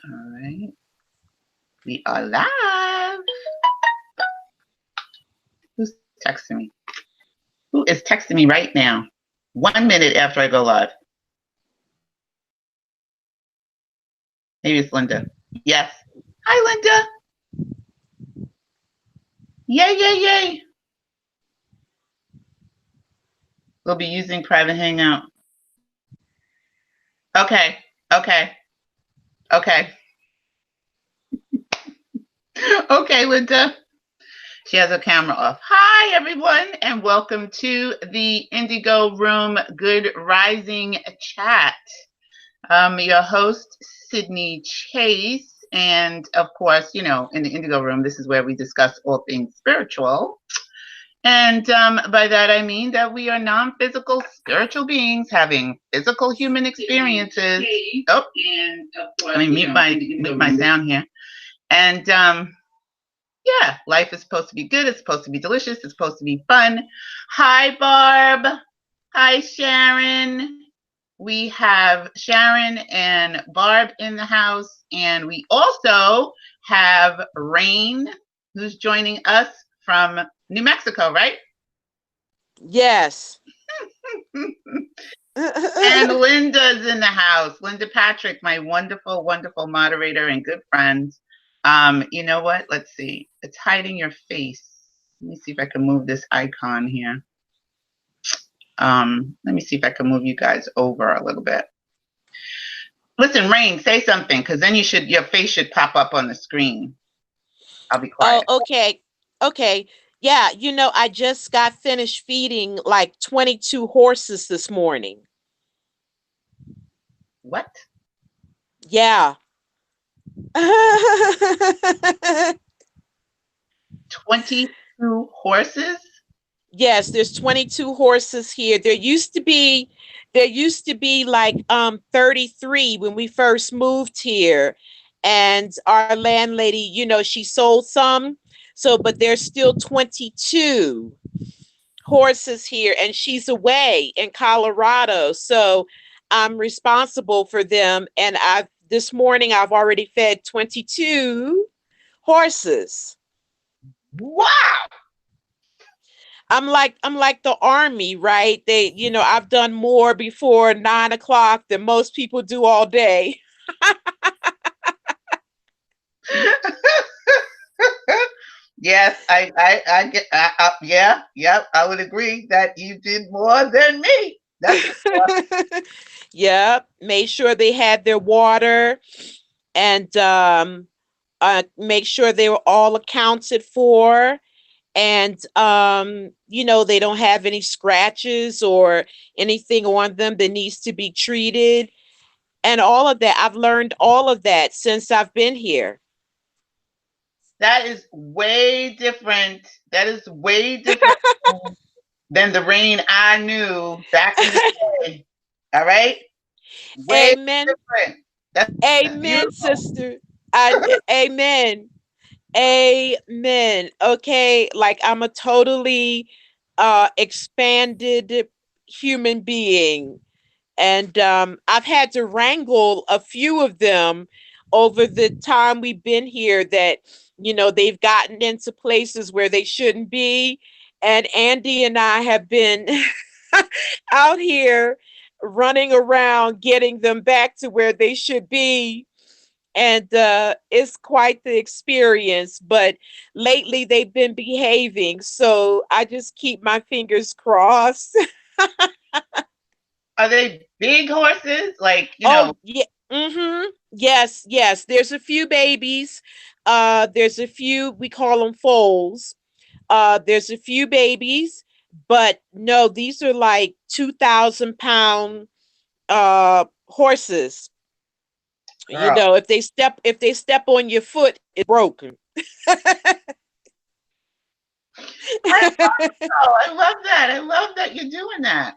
All right. We are live. Who's texting me? Who is texting me right now? 1 minute after I go live. Maybe it's Linda. Yes. Hi, Linda. Yay, yay, yay. We'll be using private hangout. Okay. Okay. Okay. Okay, Linda. She has her camera off. Hi, everyone, and welcome to the Indigo Room Good Rising Chat. Your host, Sydney Chase. And of course, you know, in the Indigo Room, this is where we discuss all things spiritual. And by that, I mean that we are non physical spiritual beings having physical human experiences. Oh, and of course, let me mute my sound here. And yeah, life is supposed to be good. It's supposed to be delicious. It's supposed to be fun. Hi, Barb. Hi, Sharon. We have Sharon and Barb in the house, and we also have Rain, who's joining us from New Mexico, right? Yes. And Linda's in the house. Linda Patrick, my wonderful, wonderful moderator and good friend. You know what? Let's see. It's hiding your face. Let me see if I can move this icon here. Let me see if I can move you guys over a little bit. Listen, Rain, say something, because then your face should pop up on the screen. I'll be Oh, quiet. okay. Okay. Yeah, I just got finished feeding like 22 horses this morning. What? Yeah. 22 horses? Yes, there's 22 horses here. There used to be like 33 when we first moved here. And our landlady, she sold some. So, but there's still 22 horses here, and she's away in Colorado. So I'm responsible for them. And I've this morning I've already fed 22 horses. Wow! I'm like the army, right? I've done more before 9 o'clock than most people do all day. Yes, I get, yeah, yep, I would agree that you did more than me. That's for sure. Yep. Made sure they had their water, and make sure they were all accounted for, and they don't have any scratches or anything on them that needs to be treated, and all of that. I've learned all of that since I've been here. That is way different. That is way different than the Rain I knew back in the day. All right? Way Amen. different. That's Amen, beautiful. sister. Amen. Amen. Okay, like I'm a totally expanded human being. And I've had to wrangle a few of them over the time we've been here, that they've gotten into places where they shouldn't be. And Andy and I have been out here running around getting them back to where they should be. And it's quite the experience. But lately they've been behaving, so I just keep my fingers crossed. Are they big horses? Like, Oh, yeah. Yes, yes. There's a few babies. There's a few, we call them foals. There's a few babies, but no, these are like 2,000 pound horses. girl. If they step on your foot, it's broken. I love that. I love that you're doing that.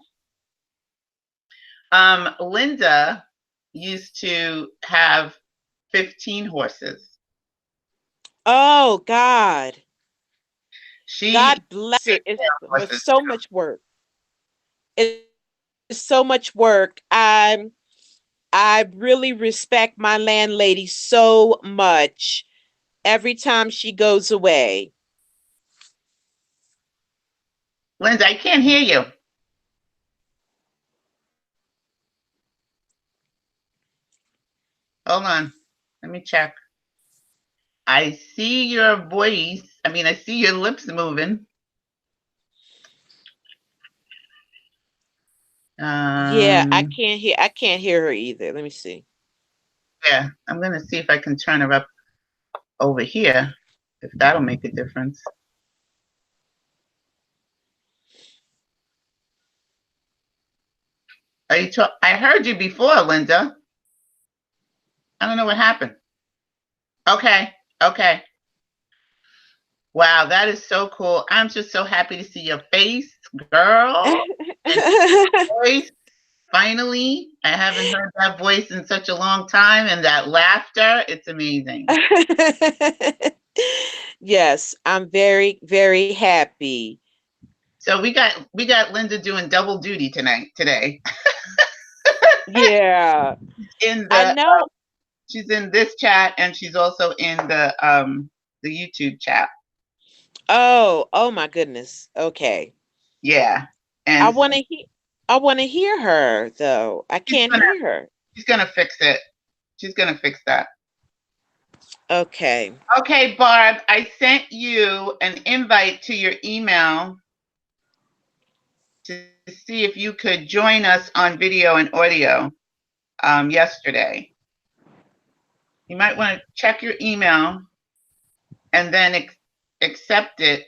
Linda used to have 15 horses. Oh God. She God bless her. It's with horses. so much work. It's so much work. I really respect my landlady so much every time she goes away. Linda, I can't hear you. Hold on. Let me check. I see your voice. I mean, I see your lips moving. Yeah, Um, I can't hear her either. Let me see. yeah, I'm gonna see if I can turn her up over here, if that'll make a difference. I heard you before, Linda. I don't know what happened. Okay, okay. Wow, that is so cool. I'm just so happy to see your face, girl, and voice. Finally, I haven't heard that voice in such a long time, and that laughter, it's amazing. Yes, I'm very, very happy. So we got Linda doing double duty tonight today. Yeah, In I the know. she's in this chat and she's also in the YouTube chat. Oh, oh my goodness. Okay. Yeah. I And so want to hear I want to hear her though. I she's can't gonna hear her. she's gonna fix it. She's gonna fix that. Okay. Okay, Barb, I sent you an invite to your email to see if you could join us on video and audio yesterday. You might want to check your email and then accept it,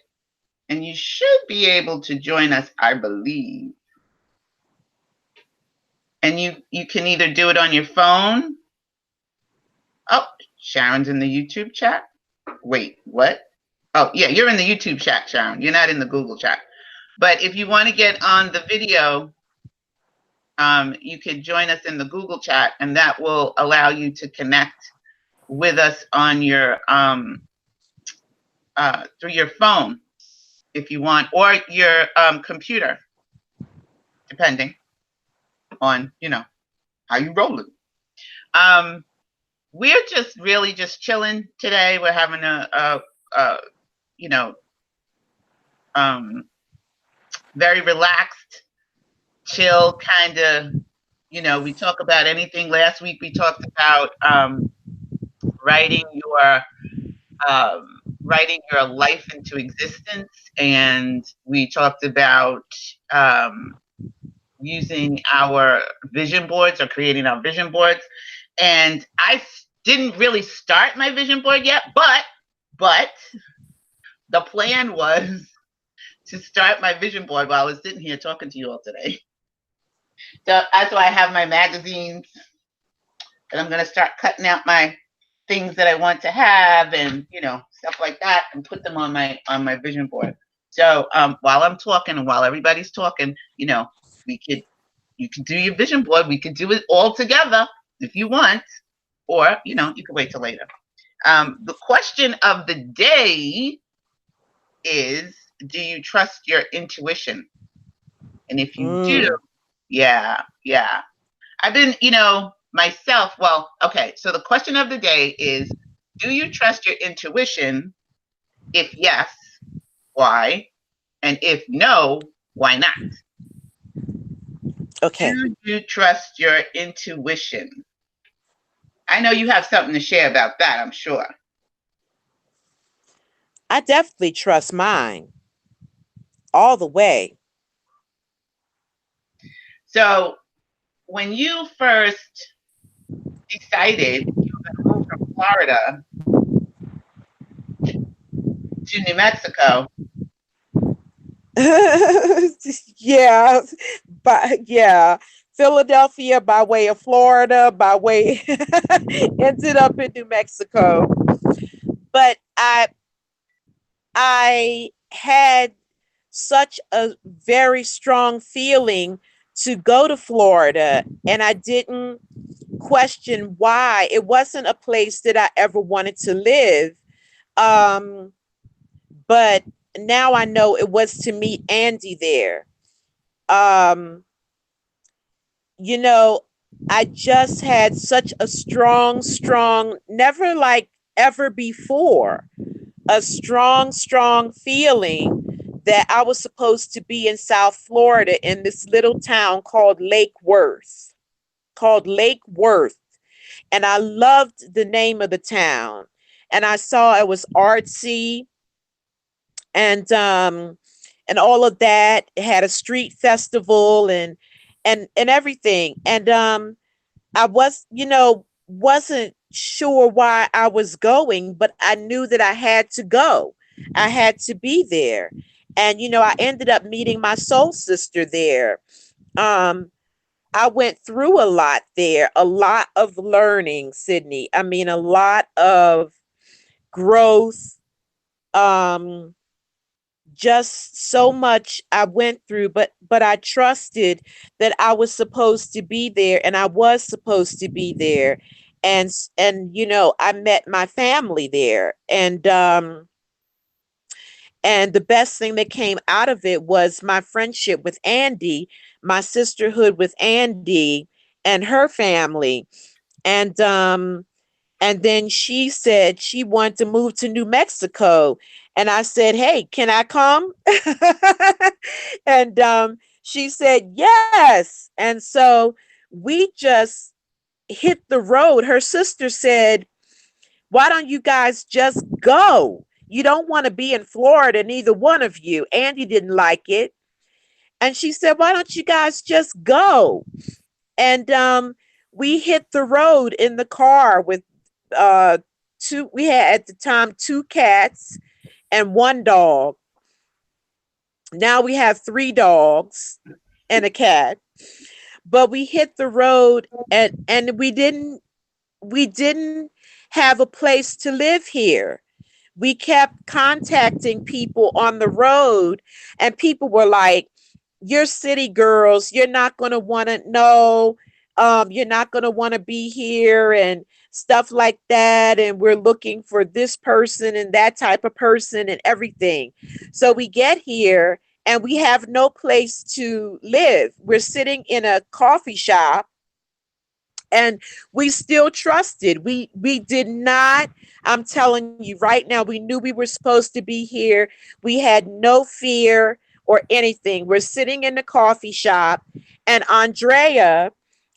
and you should be able to join us, I believe. And you can either do it on your phone. Oh, Sharon's in the YouTube chat. Wait, what? Oh, yeah, you're in the YouTube chat, Sharon. You're not in the Google chat. But if you want to get on the video, you could join us in the Google chat, and that will allow you to connect with us on your through your phone if you want, or your computer, depending on how you roll it. Um, we're just really just chilling today. We're having a you know um, very relaxed, chill kind of. We talk about anything. Last week we talked about writing your writing your life into existence, and we talked about um, using our vision boards or creating our vision boards. And I didn't really start my vision board yet, but the plan was to start my vision board while I was sitting here talking to you all today. So that's why I have my magazines, and I'm going to start cutting out my things that I want to have, and stuff like that, and put them on my vision board. So while I'm talking and while everybody's talking, we could you could do your vision board. We could do it all together if you want, or you could wait till later. The question of the day is: do you trust your intuition? And if you do, Mm. yeah, yeah. I've been, myself. Well, okay. So the question of the day is: do you trust your intuition? If yes, why? And if no, why not? Okay. Do you trust your intuition? I know you have something to share about that, I'm sure. I definitely trust mine all the way. So, when you first decided you were going to move from Florida to New Mexico, Yeah, but yeah, Philadelphia by way of Florida, by way ended up in New Mexico. But I had such a very strong feeling to go to Florida, and I didn't question why. It wasn't a place that I ever wanted to live. Um, but now I know it was to meet Andy there. Um, you know, I just had such a strong, never like ever before, a strong feeling that I was supposed to be in South Florida in this little town called Lake Worth. Called Lake Worth. And I loved the name of the town. And I saw it was artsy and all of that. It had a street festival and everything. And I was, wasn't sure why I was going, but I knew that I had to go. I had to be there. And, I ended up meeting my soul sister there. Um, I went through a lot there, a lot of learning, Sydney. I mean, a lot of growth, um, just so much I went through, but I trusted that I was supposed to be there and I was supposed to be there. And I met my family there. And the best thing that came out of it was my friendship with Andy, my sisterhood with Andy and her family. And then she said she wanted to move to New Mexico. And I said, "Hey, can I come?" And she said, "Yes." And so we just hit the road. Her sister said, "Why don't you guys just go? You don't want to be in Florida, neither one of you." Andy didn't like it. And she said, "Why don't you guys just go?" And we hit the road in the car with uh, we had at the time two cats and one dog. Now we have three dogs and a cat. But we hit the road and we didn't have a place to live here. We kept contacting people on the road, and people were like, "You're city girls, you're not going to want to know, you're not going to want to be here," and stuff like that. And we're looking for this person and that type of person and everything. So we get here and we have no place to live. We're sitting in a coffee shop, and we still trusted. We did not. I'm telling you right now, we knew we were supposed to be here. We had no fear or anything. We're sitting in the coffee shop, and Andrea,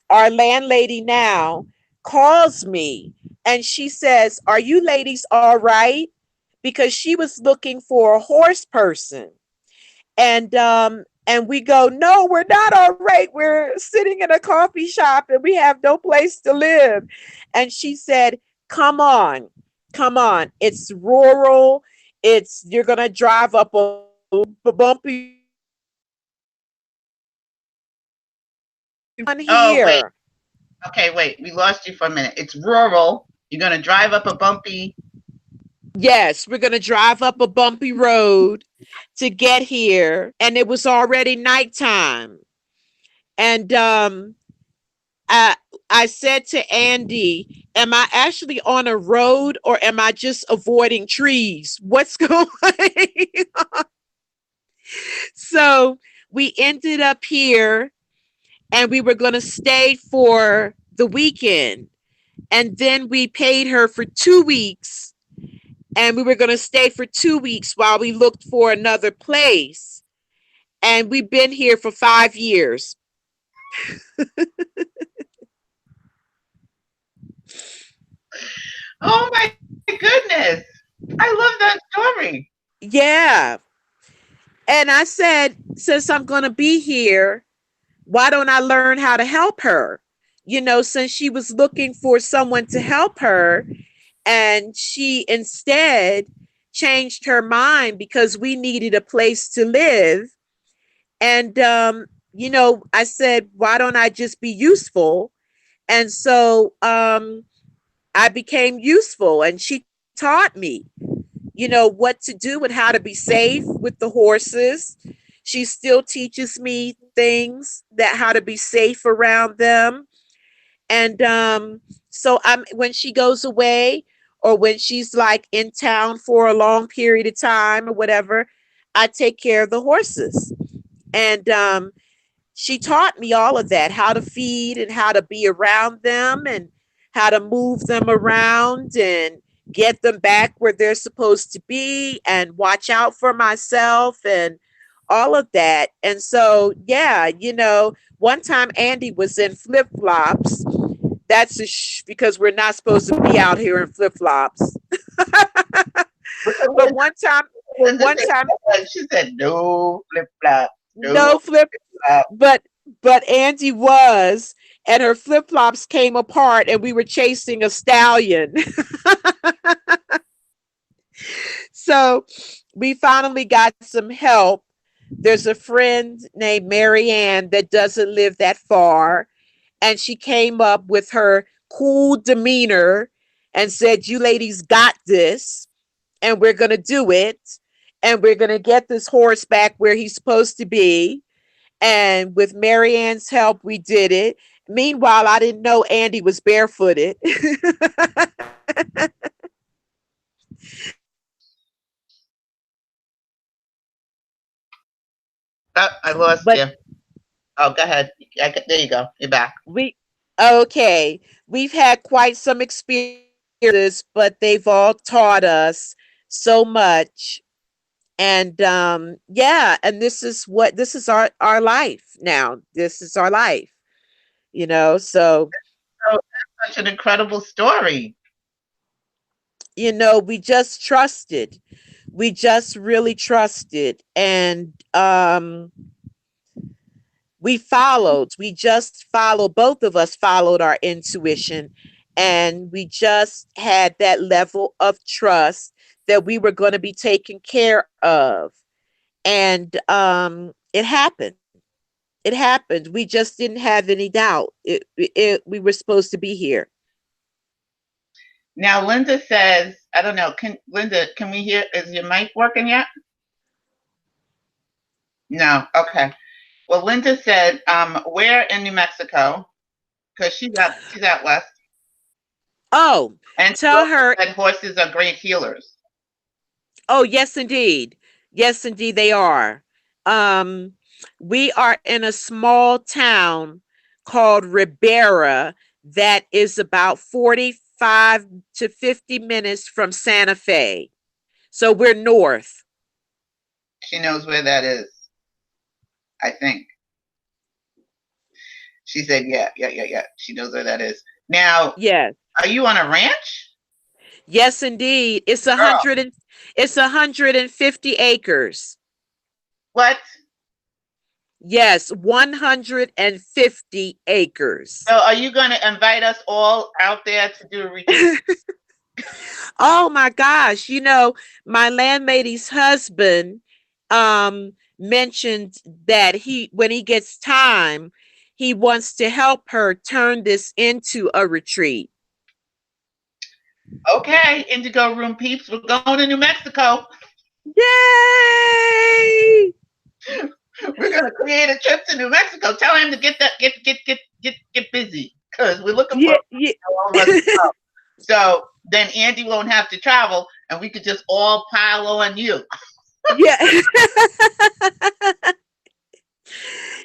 our landlady now, calls me and she says, "Are you ladies all right?" Because she was looking for a horse person. And we go, "No, we're not all right. We're sitting in a coffee shop and we have no place to live." And she said, "Come on, come on. It's rural. It's You're gonna drive up a bumpy on Oh, wait. here." Okay, wait. We lost you for a minute. It's rural. You're going to drive up a bumpy. Yes, we're gonna drive up a bumpy road to get here, and it was already nighttime. And I I said to Andy, "Am I actually on a road or am I just avoiding trees? What's going on?" So we ended up here and we were going to stay for the weekend. And then we paid her for 2 weeks, and we were going to stay for 2 weeks while we looked for another place. And we've been here for 5 years. Oh my goodness. I love that story. Yeah. And I said, since I'm going to be here, why don't I learn how to help her? Since she was looking for someone to help her, and she instead changed her mind because we needed a place to live. And, I said, why don't I just be useful? And so I became useful, and she taught me, what to do and how to be safe with the horses. She still teaches me things that how to be safe around them. And so I'm when she goes away or when she's like in town for a long period of time or whatever, I take care of the horses. And she taught me all of that, how to feed and how to be around them and how to move them around and get them back where they're supposed to be and watch out for myself and all of that. And so, yeah, one time Andy was in flip flops. That's because we're not supposed to be out here in flip flops. But Linda one said, time, she said, no flip flop, no no flip, flop. but Andy was, and her flip flops came apart, and we were chasing a stallion. So we finally got some help. There's a friend named Marianne that doesn't live that far, and she came up with her cool demeanor and said, "You ladies got this, and we're going to do it, and we're going to get this horse back where he's supposed to be." And with Marianne's help, we did it. Meanwhile, I didn't know Andy was barefooted. Oh, I lost But you. Oh, go ahead. There you go. You're back. we, okay, we've had quite some experiences, but they've all taught us so much. And yeah, and this is our life now. This is our life, so So that's such an incredible story. we just trusted. We just really trusted. And we just followed, both of us followed our intuition. And we just had that level of trust that we were going to be taken care of. And it happened. It happened. We just didn't have any doubt. We were supposed to be here. Now, Linda says, I don't know. Can we hear? Is your mic working yet? No. Okay. Well, Linda said, where in New Mexico? Because she's out west. Oh, And she tell also her. said horses are great healers. Oh, yes, indeed. Yes, indeed, they are. Um, we are in a small town called Ribera that is about 45 to 50 minutes from Santa Fe. So we're north. She knows where that is, I think. She said, yeah, yeah, yeah, yeah. She knows where that is. Now, Yes. are you on a ranch? Yes, indeed. Girl, It's 150 acres. what? Yes, 150 acres. So are you going to invite us all out there to do a retreat? Oh my gosh, my landlady's husband mentioned that when he gets time, he wants to help her turn this into a retreat. Okay, Indigo Room peeps, we're going to New Mexico. Yay! We're going to create a trip to New Mexico. Tell him to get busy because we're looking for Yeah, yeah. all of us to go. So then Andy won't have to travel, and we could just all pile on you. Yeah.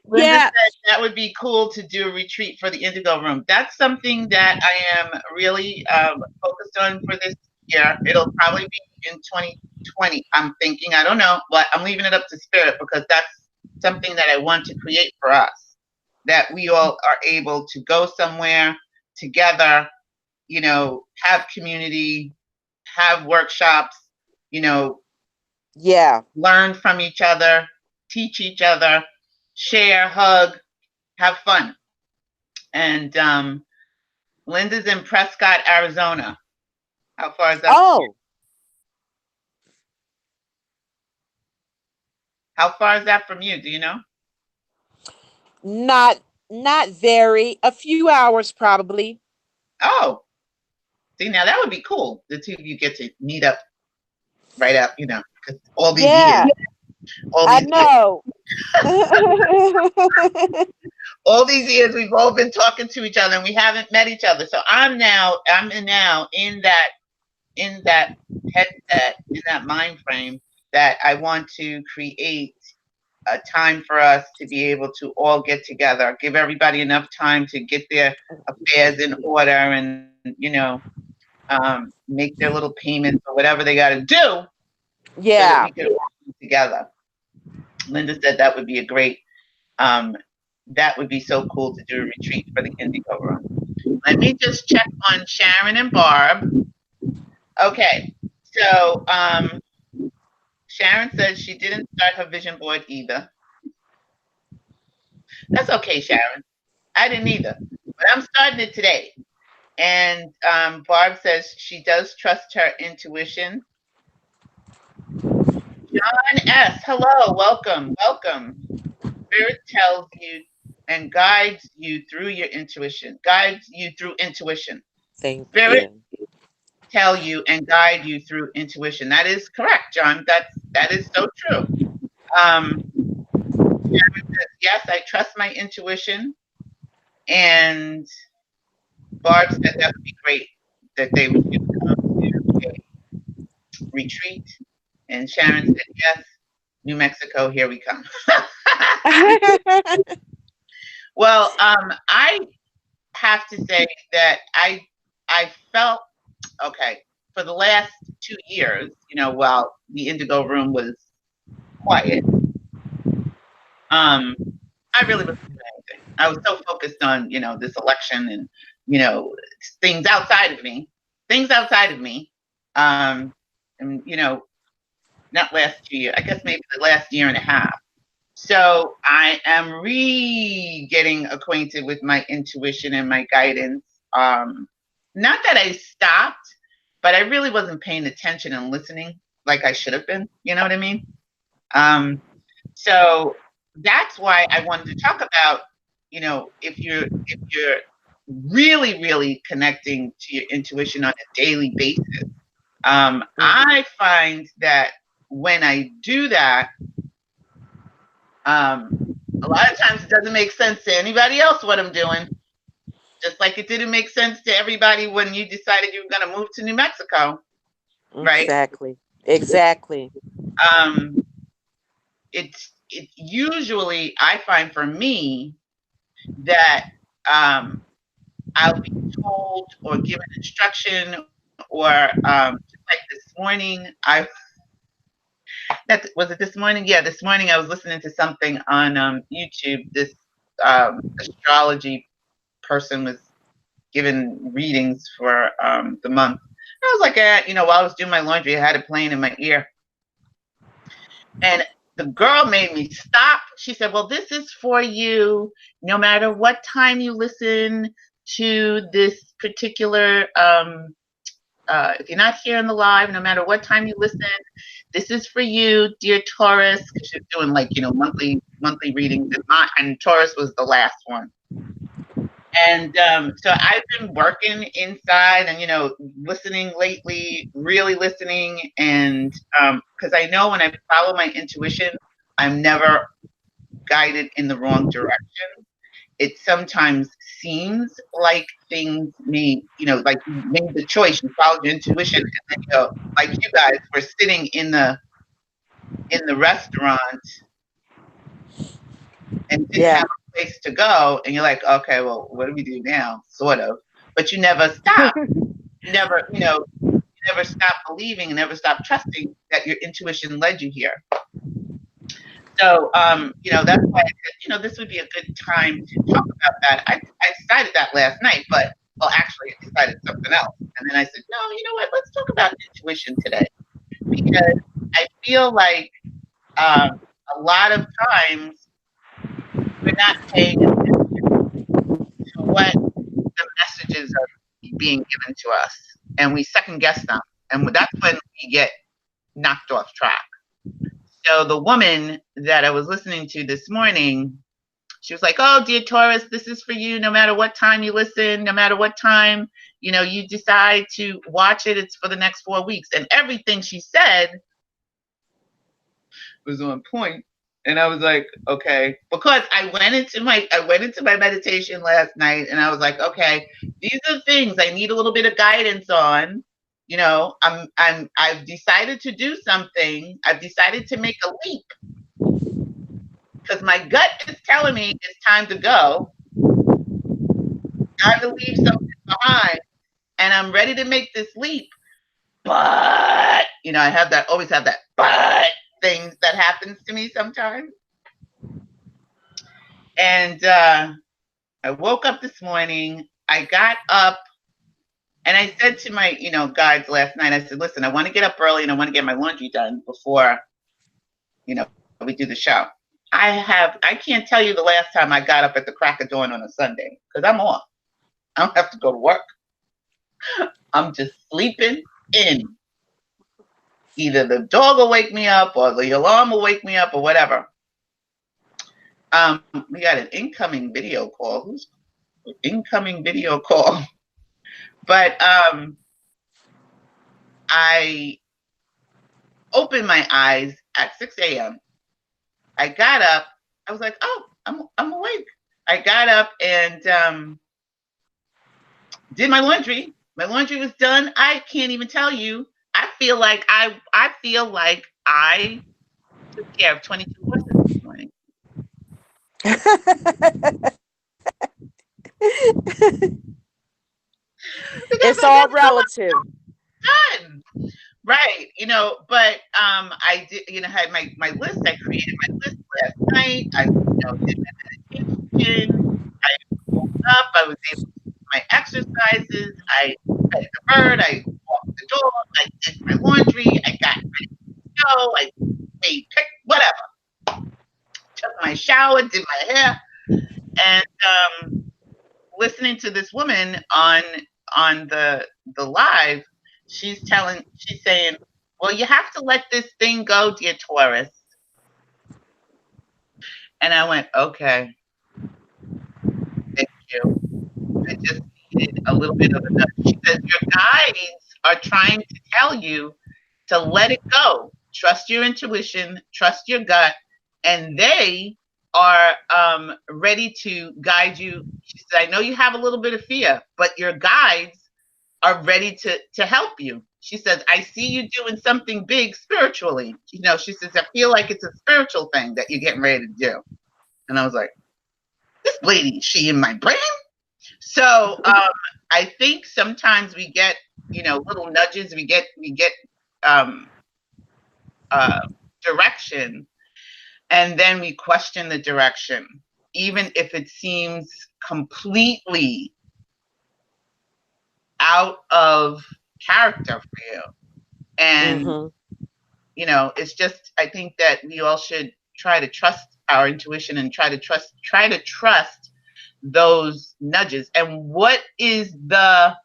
Linda Yeah. said that would be cool to do a retreat for the Indigo Room. That's something that I am really focused on for this year. It'll probably be in 2020. I'm thinking, I don't know, but I'm leaving it up to spirit because that's something that I want to create for us. That we all are able to go somewhere together, have community, have workshops, you know, Yeah. learn from each other, teach each other, share, hug, have fun. And Linda's in Prescott, Arizona. How far is that? Oh, How far is that from you? Do you know? not not very. A few hours probably. Oh, see, now that would be cool. The two of you get to meet up right up, because all these years, Yeah, all I these years, know. all these years, we've all been talking to each other and we haven't met each other. So I'm now in that headset, in that mind frame that I want to create a time for us to be able to all get together, give everybody enough time to get their affairs in order and, make their little payments or whatever they got to do so that we Yeah. can all be together. Linda said that would be a great, um, that would be so cool to do a retreat for the Indigo Room. Let me just check on Sharon and Barb. Okay, so Sharon said she didn't start her vision board either. That's okay, Sharon. I didn't either, but I'm starting it today. And Barb says she does trust her intuition. John S., hello, welcome, welcome. Spirit tells you and guides you through your intuition, guides you through intuition. Thank Spirit you. tell you and guide you through intuition. That is correct, John. That is so true. Um, yes, I trust my intuition. And Barb said that would be great that they would come to a retreat. And Sharon said yes, New Mexico, here we come. Well, I have to say that I felt okay for the last 2 years. While the Indigo Room was quiet, um, I really wasn't doing anything. I was so focused on this election and you know things outside of me, things outside of me, um, and not last 2 years. I guess maybe the last year and a half. So I am getting acquainted with my intuition and my guidance. Not that I stopped, but I really wasn't paying attention and listening like I should have been. You know what I mean? Um, so that's why I wanted to talk about, if you're really, really connecting to your intuition on a daily basis. I find that when I do that, um, a lot of times it doesn't make sense to anybody else what I'm doing. Just like it didn't make sense to everybody when you decided you were going to move to New Mexico, right? Exactly. Exactly. Um, it's usually I find for me that I'll be told or given instruction or just like this morning, was it this morning? Yeah, this morning I was listening to something on YouTube. This astrology person was giving readings for the month. I was like, while I was doing my laundry, I had it playing in my ear. And the girl made me stop. She said, well, this is for you no matter what time you listen to this particular if you're not here in the live, no matter what time you listen, this is for you, dear Taurus, because she's doing like monthly readings, and Taurus was the last one. And so I've been working inside and listening lately, really listening, and because I know when I follow my intuition, I'm never guided in the wrong direction. It sometimes seems like things may, like you made the choice, you followed your intuition, and then like you guys were sitting in the restaurant and didn't Yeah. have a place to go, and you're like, okay, well, what do we do now? Sort of, but you never stop. You never, you never stop believing and never stop trusting that your intuition led you here. So, that's why I said, this would be a good time to talk about that. I decided that last night, but, well, actually, I decided something else. And then I said, no, you know what? Let's talk about intuition today. Because I feel like a lot of times we're not paying attention to what the messages are being given to us. And we second guess them. And that's when we get knocked off track. So the woman that I was listening to this morning, she was like, oh, dear Taurus, this is for you. No matter what time you listen, no matter what time, you decide to watch it, it's for the next 4 weeks. And everything she said was on point. And I was like, okay, because I went into my meditation last night and I was like, okay, these are things I need a little bit of guidance on. I've decided to do something. I've decided to make a leap. because my gut is telling me it's time to go, time to leave something behind, and I'm ready to make this leap. But I have that always have that but thing that happens to me sometimes. And I woke up this morning. I got up and I said to my, guides last night, I said, listen, I want to get up early and I want to get my laundry done before, we do the show. I can't tell you the last time I got up at the crack of dawn on a Sunday because I'm off. I don't have to go to work. I'm just sleeping in. Either the dog will wake me up or the alarm will wake me up or whatever. We got an incoming video call. Who's incoming video call? But I opened my eyes at 6 a.m. I got up. I was like, oh, I'm awake. I got up and did my laundry. My laundry was done. I can't even tell you. I feel like I took care of 22 horses this morning. It's all relative. Done. Right, but I did, had my list. I created my list last night. I, did my meditation. I woke up. I was able to do my exercises. I fed the bird. I walked the dog. I did my laundry. I got ready to go. I made whatever. Took my shower. Did my hair. And listening to this woman on the live, she's saying, well, you have to let this thing go, dear Taurus. And I went, okay, thank you. I just needed a little bit of a nudge. She says, your guides are trying to tell you to let it go. Trust your intuition, trust your gut, and they are ready to guide you. She said, I know you have a little bit of fear, but your guides are ready to help you. She says, I see you doing something big spiritually. She says, I feel like it's a spiritual thing that you're getting ready to do. And I was like, this lady, is she in my brain? So I think sometimes we get, little nudges. We get um, direction, and then we question the direction, even if it seems completely out of character for you. And it's just, I think that we all should try to trust our intuition and try to trust those nudges. And what is the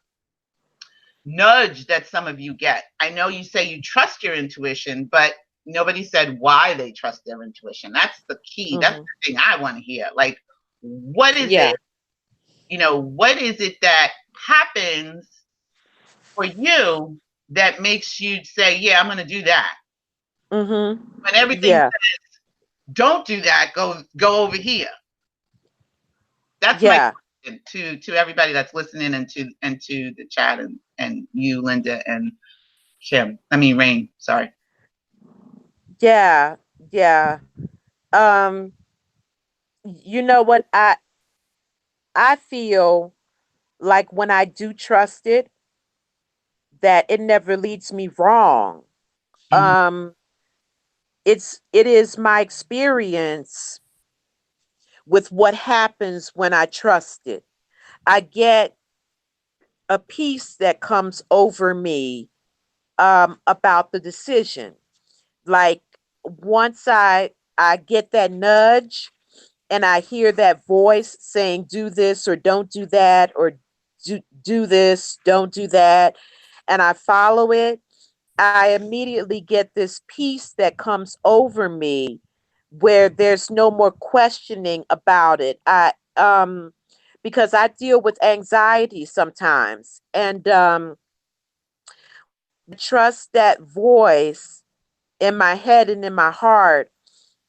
nudge that some of you get? I know you say you trust your intuition, but nobody said why they trust their intuition. That's the key. That's the thing I want to hear. Like, what is it? What is it that happens for you that makes you say, yeah, I'm going to do that? When everything says, don't do that, go over here. That's my question to everybody that's listening, and to the chat, and you, Linda, and Rain. Sorry. Yeah. You know what, I feel like when I do trust it, that it never leads me wrong. It is my experience with what happens when I trust it. I get a peace that comes over me about the decision. Like, once I get that nudge and I hear that voice saying, do this or don't do that, or do this, don't do that, and I follow it, I immediately get this peace that comes over me where there's no more questioning about it. Because I deal with anxiety sometimes, and when I trust that voice in my head and in my heart,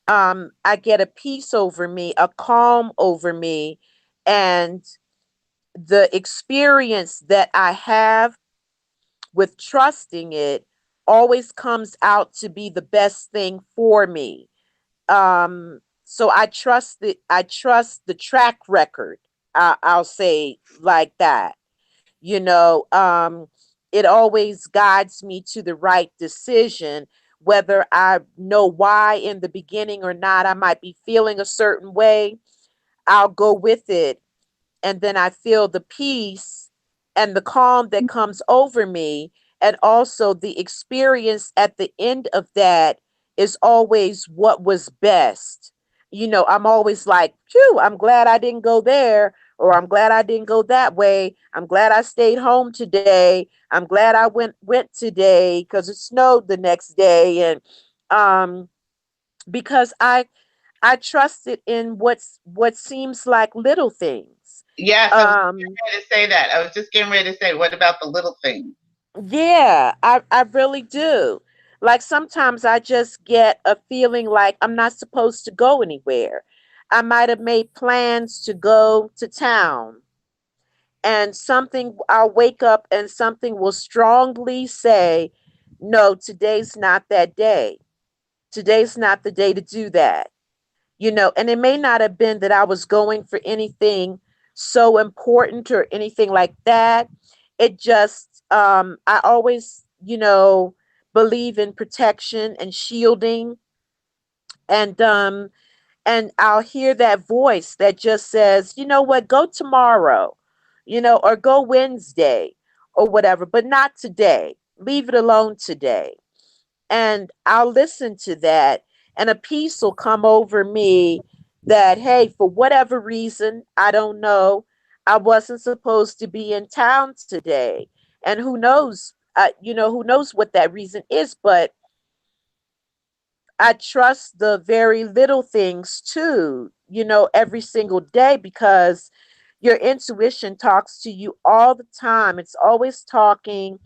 I get a peace over me, a calm over me, and the experience that I have with trusting it always comes out to be the best thing for me. So I trust the track record. I'll say like that. You know, it always guides me to the right decision, whether I know why in the beginning or not. I might be feeling a certain way. I'll go with it, and then I feel the peace and the calm that comes over me. And also, the experience at the end of that is always what was best. I'm always like, phew, I'm glad I didn't go there, or I'm glad I didn't go that way. I'm glad I stayed home today. I'm glad I went today because it snowed the next day. And um, because I trusted in what seems like little things. Yes, I was Um, getting ready to say that. I was just getting ready to say, what about the little things? yeah, I really do. Like sometimes I just get a feeling like I'm not supposed to go anywhere. I might have made plans to go to town, and something I'll wake up and something will strongly say, no, today's not that day. Today's not the day to do that. And it may not have been that I was going for anything so important or anything like that. It just I always, believe in protection and shielding, and I'll hear that voice that just says, you know what, go tomorrow, or go Wednesday or whatever, but not today. Leave it alone today. And I'll listen to that, and a peace will come over me that, hey, for whatever reason, I don't know, I wasn't supposed to be in town today. And who knows what that reason is, but I trust the very little things too, every single day, because your intuition talks to you all the time. It's always talking.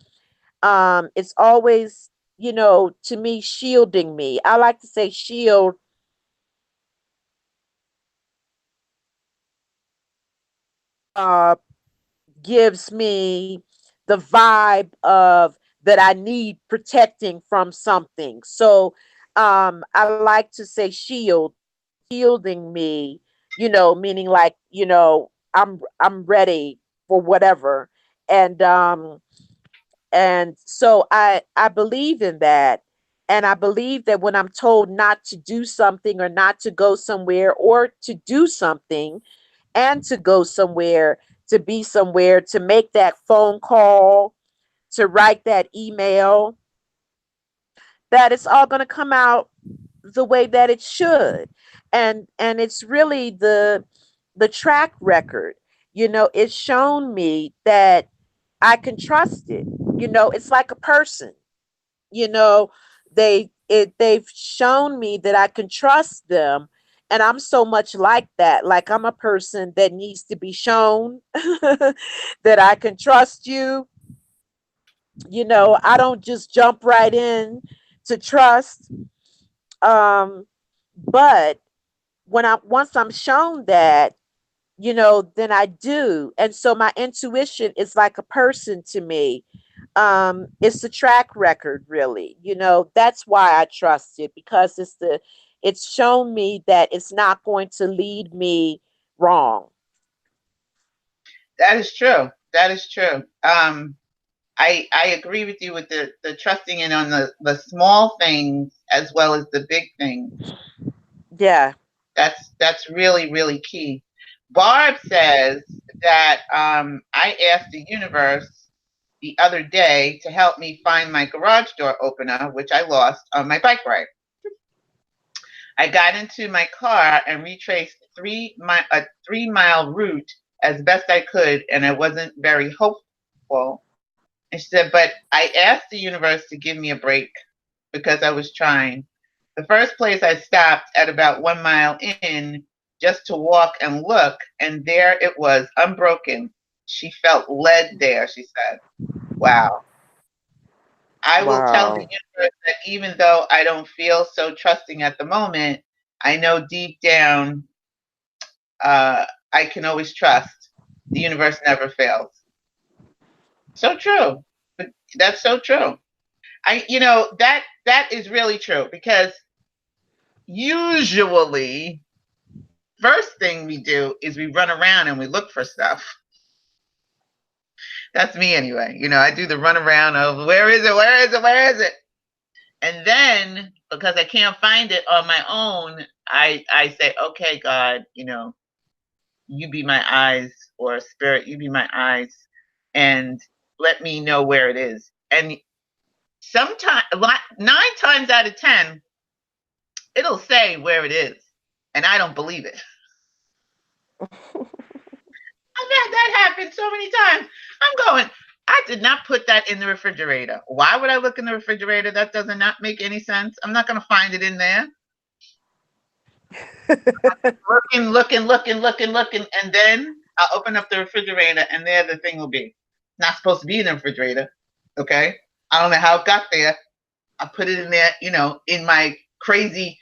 It's always, to me, shielding me. I like to say shield uh gives me the vibe of that I need protecting from something. So I like to say shield, shielding me, meaning like, I'm ready for whatever. And um and so I believe in that. And I believe that when I'm told not to do something or not to go somewhere or to do something and to go somewhere, to be somewhere, to make that phone call, to write that email, that it's all going to come out the way that it should. And it's really the track record. It's shown me that I can trust it. It's like a person. you know they've shown me that I can trust them, and I'm so much like that. Like, I'm a person that needs to be shown that I can trust you. I don't just jump right in to trust. um but when I once I'm shown that, then I do. And so my intuition is like a person to me. It's the track record, really. That's why I trust it, because it's shown me that it's not going to lead me wrong. That is true. That is true. I agree with you with the trusting in on the small things as well as the big things. Yeah. That's really really key. Barb says that I asked the universe the other day to help me find my garage door opener, which I lost on my bike ride. I got into my car and retraced a 3 mile route as best I could, and I wasn't very hopeful. And she said, but I asked the universe to give me a break because I was trying. The first place I stopped at about 1 mile in just to walk and look, and there it was, unbroken. She felt lead there, she said. Wow. I will tell the Wow. universe that even though I don't feel so trusting at the moment, I know deep down I can always trust. The universe never fails. So true. But that's so true. That is really true because usually, first thing we do is we run around and we look for stuff. That's me anyway. I do the run around of where is it? Where is it? Where is it? And then because I can't find it on my own, I say, okay, God, you be my eyes, or spirit, you be my eyes, and let me know where it is. And sometimes, 9 times out of 10, it'll say where it is, and I don't believe it. I've had that happen so many times. I'm going, I did not put that in the refrigerator. Why would I look in the refrigerator? That does not make any sense. I'm not going to find it in there. Looking, looking, looking, looking, looking, and then I'll open up the refrigerator, and there the thing will be. Not supposed to be in the refrigerator. Okay? I don't know how it got there. I put it in there, in my crazy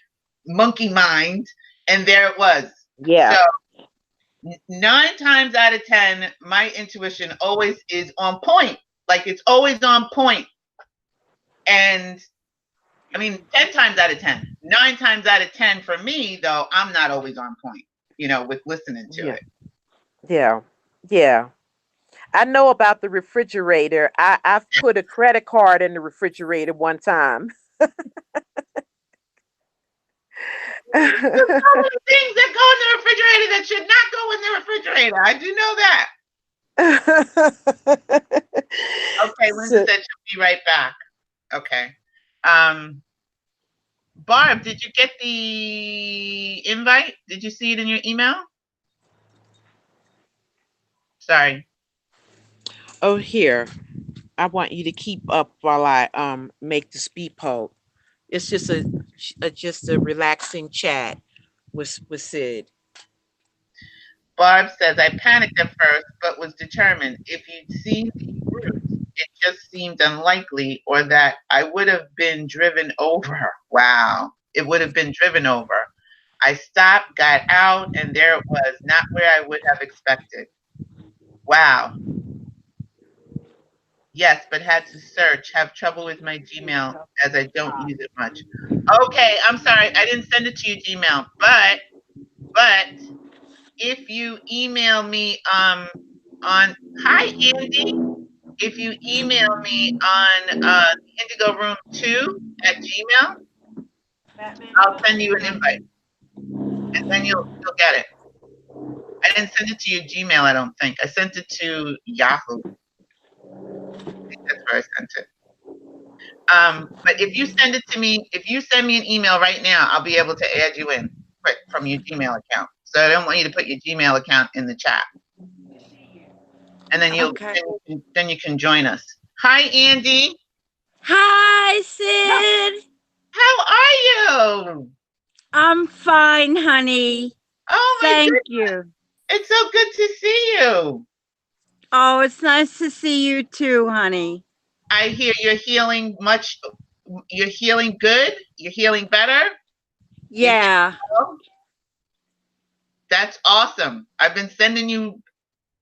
monkey mind, and there it was. Yeah. So 9 times out of 10, my intuition always is on point. Like, it's always on point. And I mean, 10 times out of 10. 9 times out of 10 for me, though, I'm not always on point, with listening to Yeah. it. Yeah. Yeah. I know about the refrigerator. I've put a credit card in the refrigerator one time. There's so many things that go in the refrigerator that should not go in the refrigerator. I do know that. Okay, Linda So, said she'll be right back. Okay. Barb, did you get the invite? Did you see it in your email? Sorry. oh, here. I want you to keep up while I make the speed poll. It's just a relaxing chat with Sid. Barb says, I panicked at first, but was determined. If you'd seen the route, it just seemed unlikely, or that I would have been driven over. Wow. It would have been driven over. I stopped, got out, and there it was, not where I would have expected. Wow. Yes, but had to search. Have trouble with my Gmail as I don't use it much. Okay, I'm sorry. I didn't send it to your Gmail, but if you email me on hi Andy, if you email me on Indigo Room 2 at Gmail, I'll send you an invite, and then you'll get it. I didn't send it to your Gmail, I don't think. I sent it to Yahoo. I think that's where I sent it. But if you send it to me, if you send me an email right now, I'll be able to add you in quick from your Gmail account. So I don't want you to put your Gmail account in the chat, and then Okay. then you can join us. Hi, Andy. Hi, Sid. How are you? I'm fine, honey. Oh my Thank goodness, you. it's so good to see you. Oh, it's nice to see you too, honey. I hear you're healing much. You're healing good. You're healing better. You're healing Yeah. well. That's awesome. I've been sending you,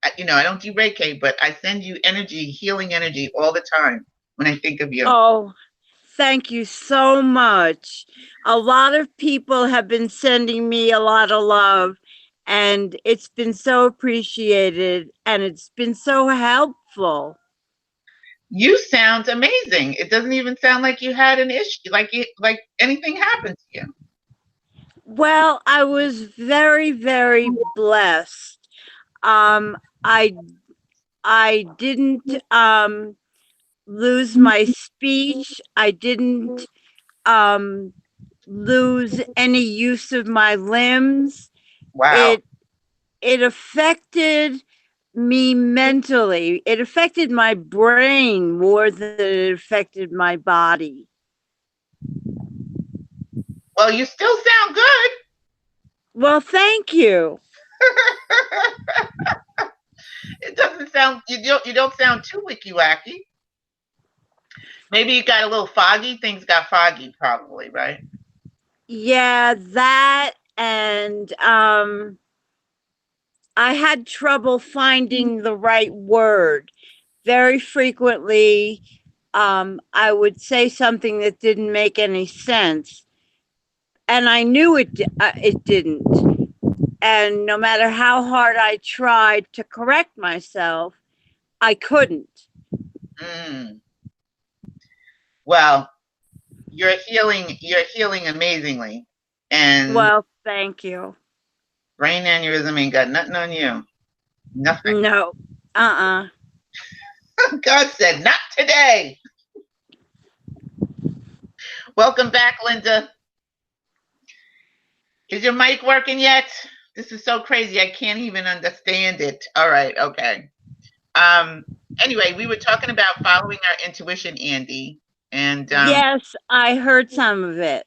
I don't do Reiki, but I send you energy, healing energy all the time when I think of you. Oh, thank you so much. A lot of people have been sending me a lot of love, and it's been so appreciated, and it's been so helpful. You sound amazing. It doesn't even sound like you had an issue, like anything happened to you. Well, I was very, very blessed. Um, I I didn't lose my speech. I didn't um, lose any use of my limbs. Wow. It affected me mentally. It affected my brain more than it affected my body. Well, you still sound good. Well, thank you. It doesn't sound you don't sound too wicky wacky. Maybe you got a little foggy. Things got foggy, probably, right? Yeah, that and I had trouble finding the right word. Very frequently, I would say something that didn't make any sense, and I knew it didn't. And no matter how hard I tried to correct myself, I couldn't. Mm. Well, you're healing amazingly. And Well, thank you. brain aneurysm ain't got nothing on you. Nothing. No. Uh-uh. God said, not today. Welcome back, Linda. Is your mic working yet? This is so crazy. I can't even understand it. All right. Okay. Anyway, we were talking about following our intuition, Andy, and Yes, I heard some of it.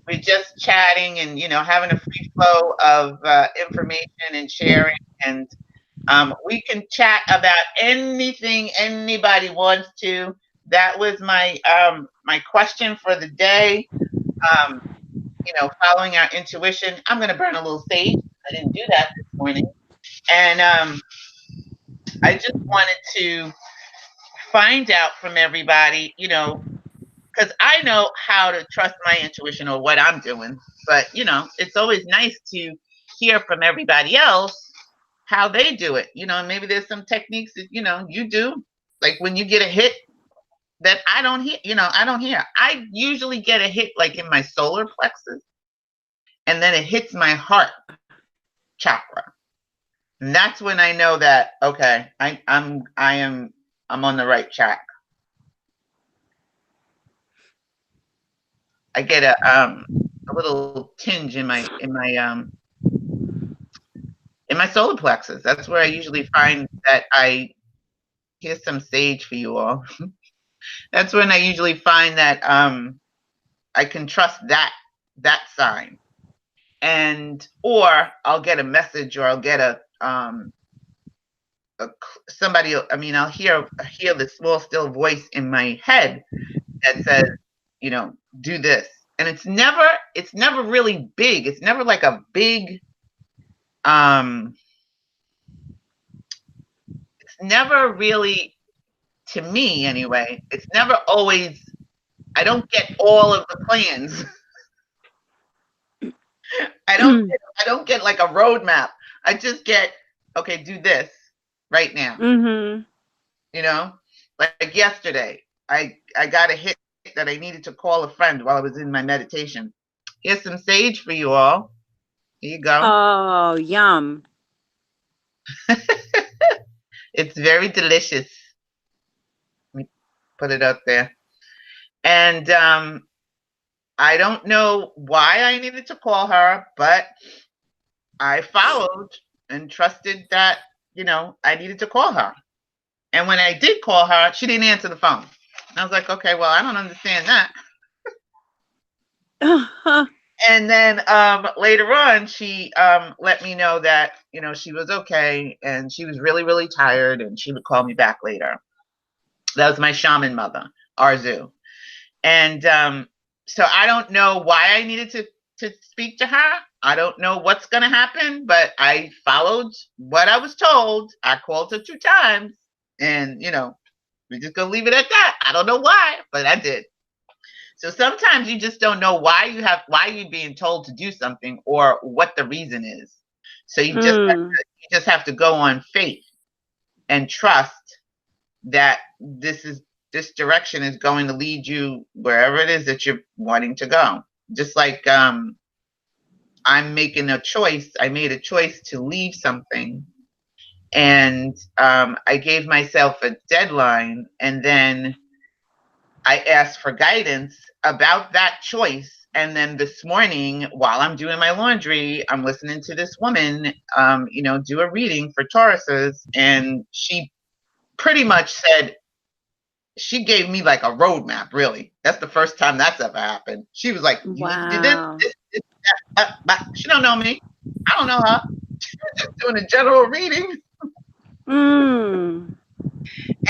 we're just chatting and having a free flow of information and sharing, and we can chat about anything anybody wants to. That was my question for the day. Um, following our intuition. I'm going to burn a little sage. I didn't do that this morning, and I just wanted to find out from everybody, because I know how to trust my intuition or what I'm doing, but it's always nice to hear from everybody else how they do it. Maybe there's some techniques that you do, like when you get a hit that I don't hear. I don't hear. I usually get a hit like in my solar plexus, and then it hits my heart chakra. And that's when I know that okay, I'm on the right track. I get a little tinge in my solar plexus. That's where I usually find that here's some sage for you all. That's when I usually find that I can trust that sign. And or I'll get a message or I'll get somebody. I mean, I'll hear the small still voice in my head that says, do this. And it's never really big. It's never like a big it's never really, to me anyway, it's never always, I don't get all of the plans. I don't get like a roadmap. I just get, okay, do this right now. Mm-hmm. Like yesterday, I got a hit that I needed to call a friend while I was in my meditation. Here's some sage for you all. Here you go. Oh, yum. It's very delicious. Let me put it up there. And I don't know why I needed to call her, but I followed and trusted that, I needed to call her. And when I did call her, she didn't answer the phone. I was like, okay, well, I don't understand that. And then later on, she let me know that, she was okay and she was really, really tired and she would call me back later. That was my shaman mother, Arzu. And so I don't know why I needed to speak to her. I don't know what's going to happen, but I followed what I was told. I called her 2 times and, we're just going to leave it at that. I don't know why, but I did. So sometimes you just don't know why you're being told to do something or what the reason is. So you just have to go on faith and trust that this direction is going to lead you wherever it is that you're wanting to go. Just like I'm making a choice. I made a choice to leave something, and I gave myself a deadline, and then I asked for guidance about that choice. And then this morning, while I'm doing my laundry, I'm listening to this woman, do a reading for Tauruses, and she pretty much said, she gave me like a roadmap, really. That's the first time that's ever happened. She was like, you need to do this, that. She don't know me. I don't know her. She was just doing a general reading. Mm.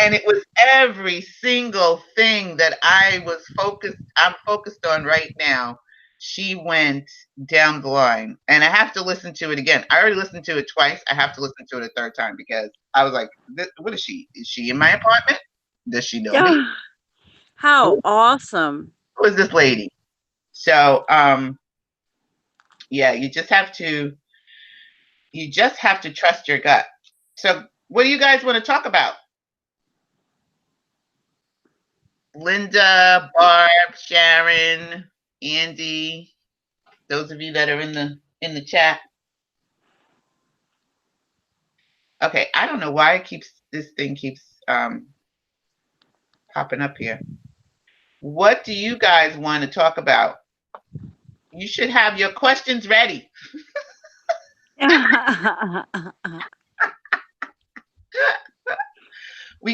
And it was every single thing that I'm focused on right now. She went down the line. And I have to listen to it again. I already listened to it twice. I have to listen to it a third time because I was like, what is she? Is she in my apartment? Does she know me? How awesome. Who is this lady? So yeah, you just have to You just have to trust your gut. So, what do you guys want to talk about? Linda, Barb, Sharon, Andy, those of you that are in the chat. Okay, I don't know why this thing keeps popping up here. What do you guys want to talk about? You should have your questions ready. I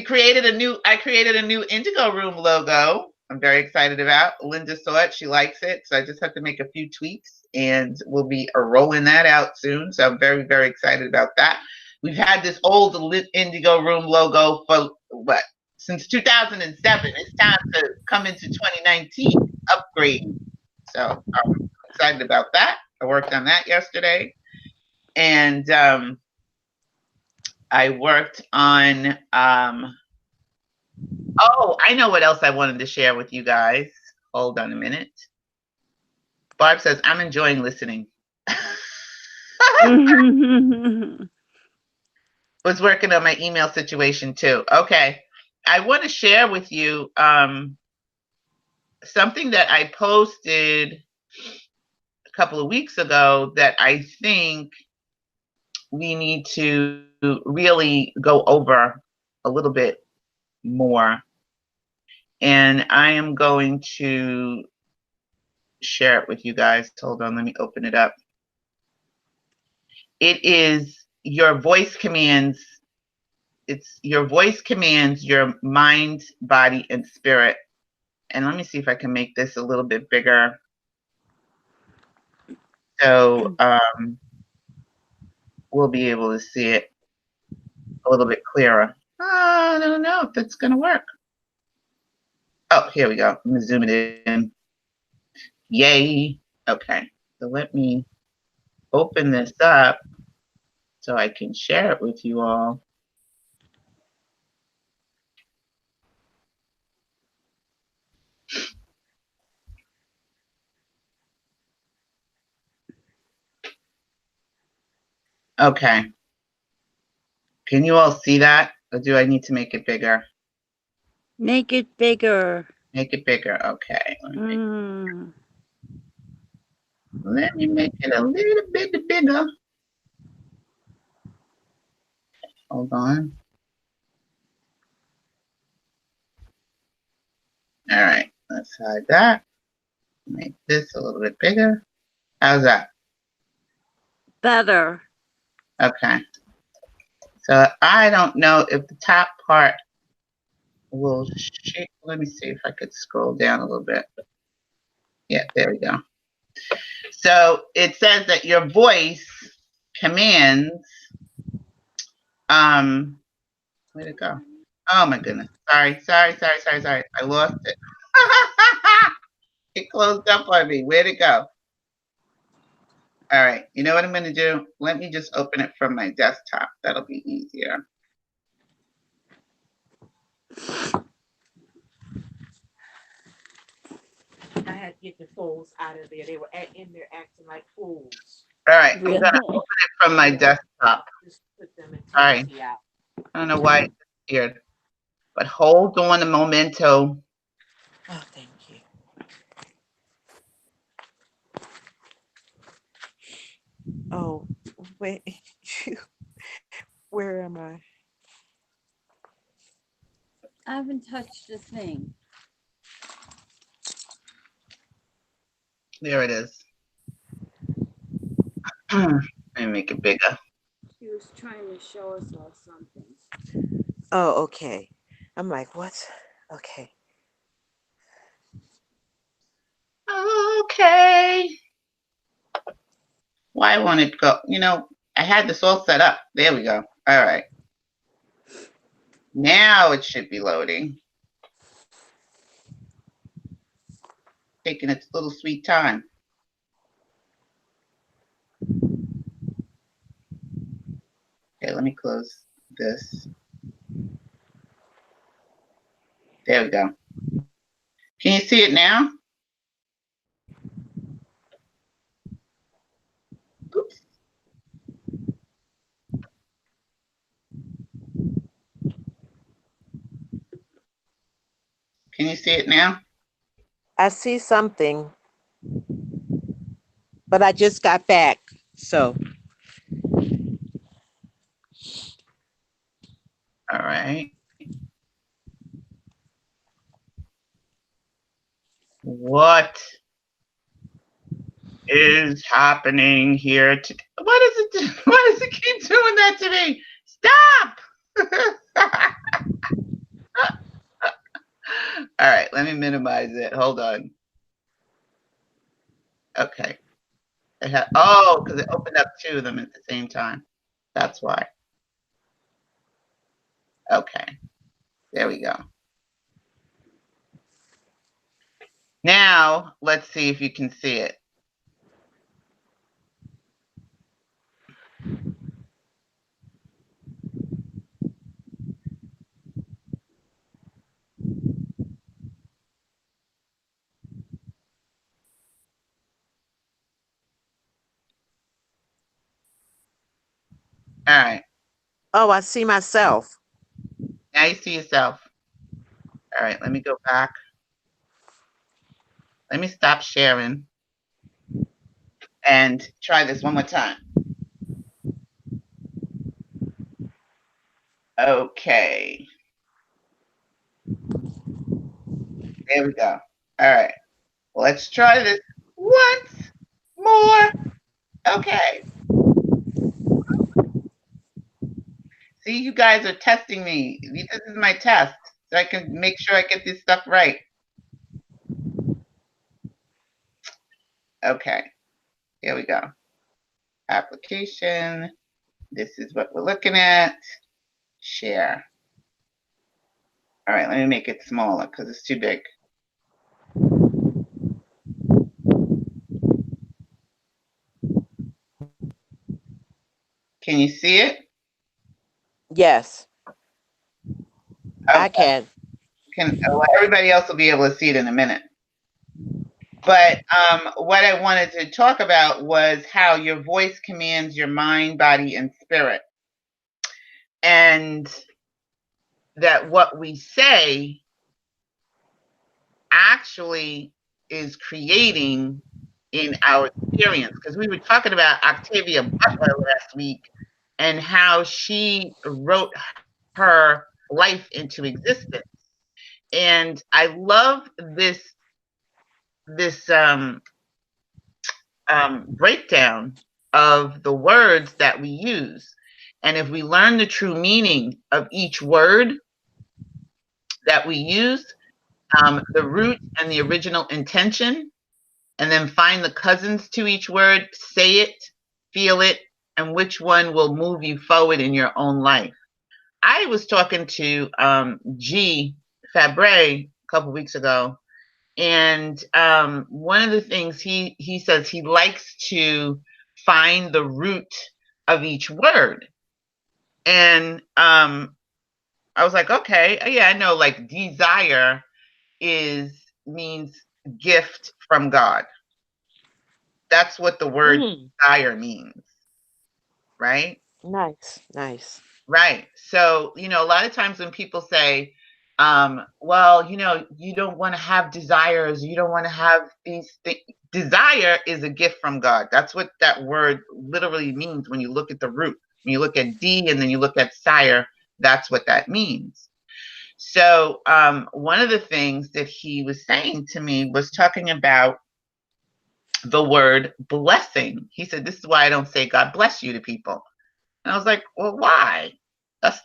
created a new Indigo Room logo. I'm very excited about. Linda saw it, she likes it. So I just have to make a few tweaks and we'll be rolling that out soon. So I'm very, very excited about that. We've had this old Indigo Room logo for what? Since 2007. It's time to come into 2019, upgrade. So I'm excited about that. I worked on that yesterday. And I worked on oh, I know what else I wanted to share with you guys. Hold on a minute. Barb says, I'm enjoying listening. Was working on my email situation too. Okay. I want to share with you something that I posted a couple of weeks ago that I think we need to really go over a little bit more. And I am going to share it with you guys. Hold on, let me open it up. It is your voice commands. It's your voice commands your mind, body, and spirit. And let me see if I can make this a little bit bigger. So we'll be able to see it a little bit clearer. I don't know if that's going to work. Oh, here we go. Let me zoom it in. Yay. Okay. So let me open this up so I can share it with you all. Okay. Can you all see that? Or do I need to make it bigger? Make it bigger. Make it bigger. Okay. Let me make it a little bit bigger. Hold on. All right. Let's hide that. Make this a little bit bigger. How's that? Better. Okay. So I don't know if the top part will shape. Let me see if I could scroll down a little bit. Yeah, there we go. So it says that your voice commands, where'd it go? Oh my goodness. Sorry. I lost it. It closed up on me. Where'd it go? All right. You know what I'm going to do? Let me just open it from my desktop. That'll be easier. I had to get the fools out of there. They were in there acting like fools. All right. Really? I'm going to open it from my desktop. Just put them in Sorry. out. I don't know why it's disappeared. But hold on a momento. Oh, thank you. Oh, wait. Where am I? I haven't touched a thing. There it is. Let me make it bigger. She was trying to show us all something. Oh, okay. I'm like, what? Okay. Okay. Why won't it go? You know, I had this all set up. There we go. All right. Now it should be loading. Taking its little sweet time. Okay, let me close this. There we go. Can you see it now? Oops. Can you see it now? I see something, but I just got back. So, All right. What is happening here? What is it? Why does it keep doing that to me? Stop! All right, let me minimize it. Hold on. Okay. Because it opened up two of them at the same time. That's why. Okay. There we go. Now, let's see if you can see it. All right. oh, I see myself. Now you see yourself. All right, let me go back. Let me stop sharing and try this one more time. Okay. There we go. All right. Let's try this once more. Okay. See, you guys are testing me. This is my test, so I can make sure I get this stuff right. Okay. Here we go. Application. This is what we're looking at. Share. All right, let me make it smaller because it's too big. Can you see it? Yes, Okay. I can. Everybody else will be able to see it in a minute. But what I wanted to talk about was how your voice commands your mind, body, and spirit. And that what we say actually is creating in our experience. Because we were talking about Octavia Butler last week and how she wrote her life into existence. And I love this breakdown of the words that we use. And if we learn the true meaning of each word that we use, the root and the original intention, and then find the cousins to each word, say it, feel it, and which one will move you forward in your own life. I was talking to G. Fabre a couple weeks ago, and one of the things he says he likes to find the root of each word. And I was like, okay, yeah, I know, like desire means gift from God. That's what the word desire means, right? Nice, nice. Right. So, a lot of times when people say, well, you don't want to have desires, you don't want to have these things. Desire is a gift from God. That's what that word literally means when you look at the root. When you look at D and then you look at sire, that's what that means. So, one of the things that he was saying to me was talking about the word blessing. He said, this is why I don't say God bless you to people. And I was like, well, why? That's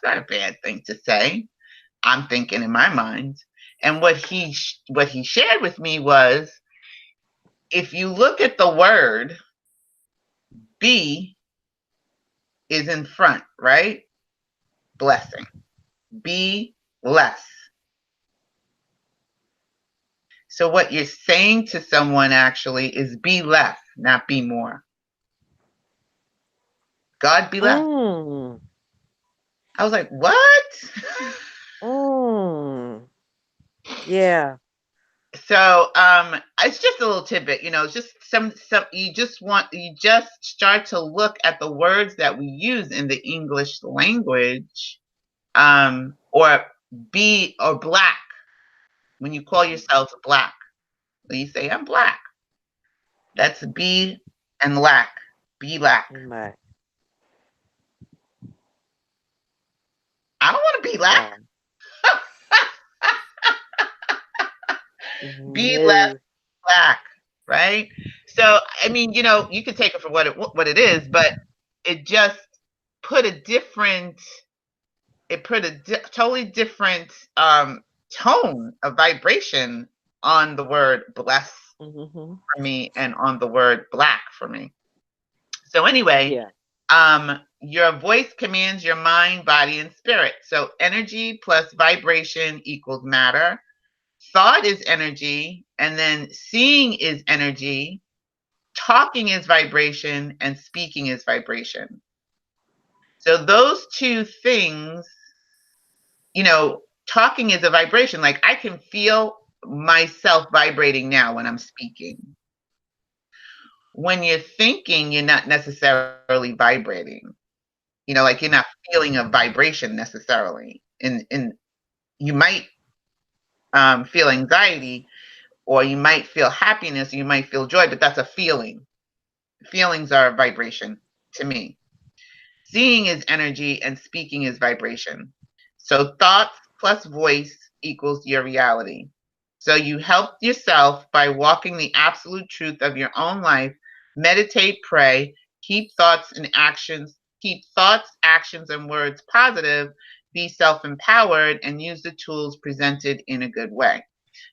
not a bad thing to say. I'm thinking in my mind. And what he shared with me was, if you look at the word, be is in front, right? Blessing. Be less. So what you're saying to someone actually is be less, not be more. God be less. I was like, what? Yeah. So it's just a little tidbit, it's just some you just start to look at the words that we use in the English language, or be or black. When you call yourselves black, when you say, I'm black, that's be and lack. Be lack. Right. I don't want to be lack. Right. Be less No. black, right? So, I mean, you can take it for what it is, but it just put a different, totally different tone, a vibration on the word bless Mm-hmm. for me and on the word black for me. So anyway, Yeah. your voice commands your mind, body, and spirit. So energy plus vibration equals matter. Thought is energy, and then seeing is energy. Talking is vibration, and speaking is vibration. So those two things, talking is a vibration. Like I can feel myself vibrating now when I'm speaking. When you're thinking, you're not necessarily vibrating. Like you're not feeling a vibration necessarily. And you might feel anxiety, or you might feel happiness, or you might feel joy, but that's a feeling. Feelings are a vibration to me. Seeing is energy and speaking is vibration. So thoughts plus voice equals your reality. So you help yourself by walking the absolute truth of your own life. Meditate, pray, keep thoughts, actions, and words positive, be self-empowered, and use the tools presented in a good way.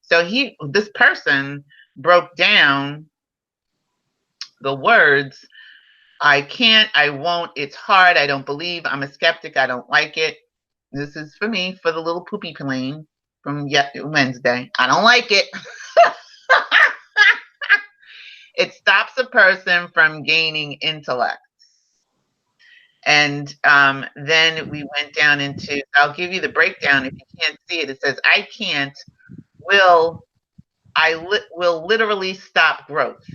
So this person broke down the words: I can't, I won't, it's hard, I don't believe, I'm a skeptic, I don't like it. This is for me, for the little poopy plane from Wednesday. I don't like it. It stops a person from gaining intellect. And then we went down into, I'll give you the breakdown if you can't see it. It says, I can't, will literally stop growth.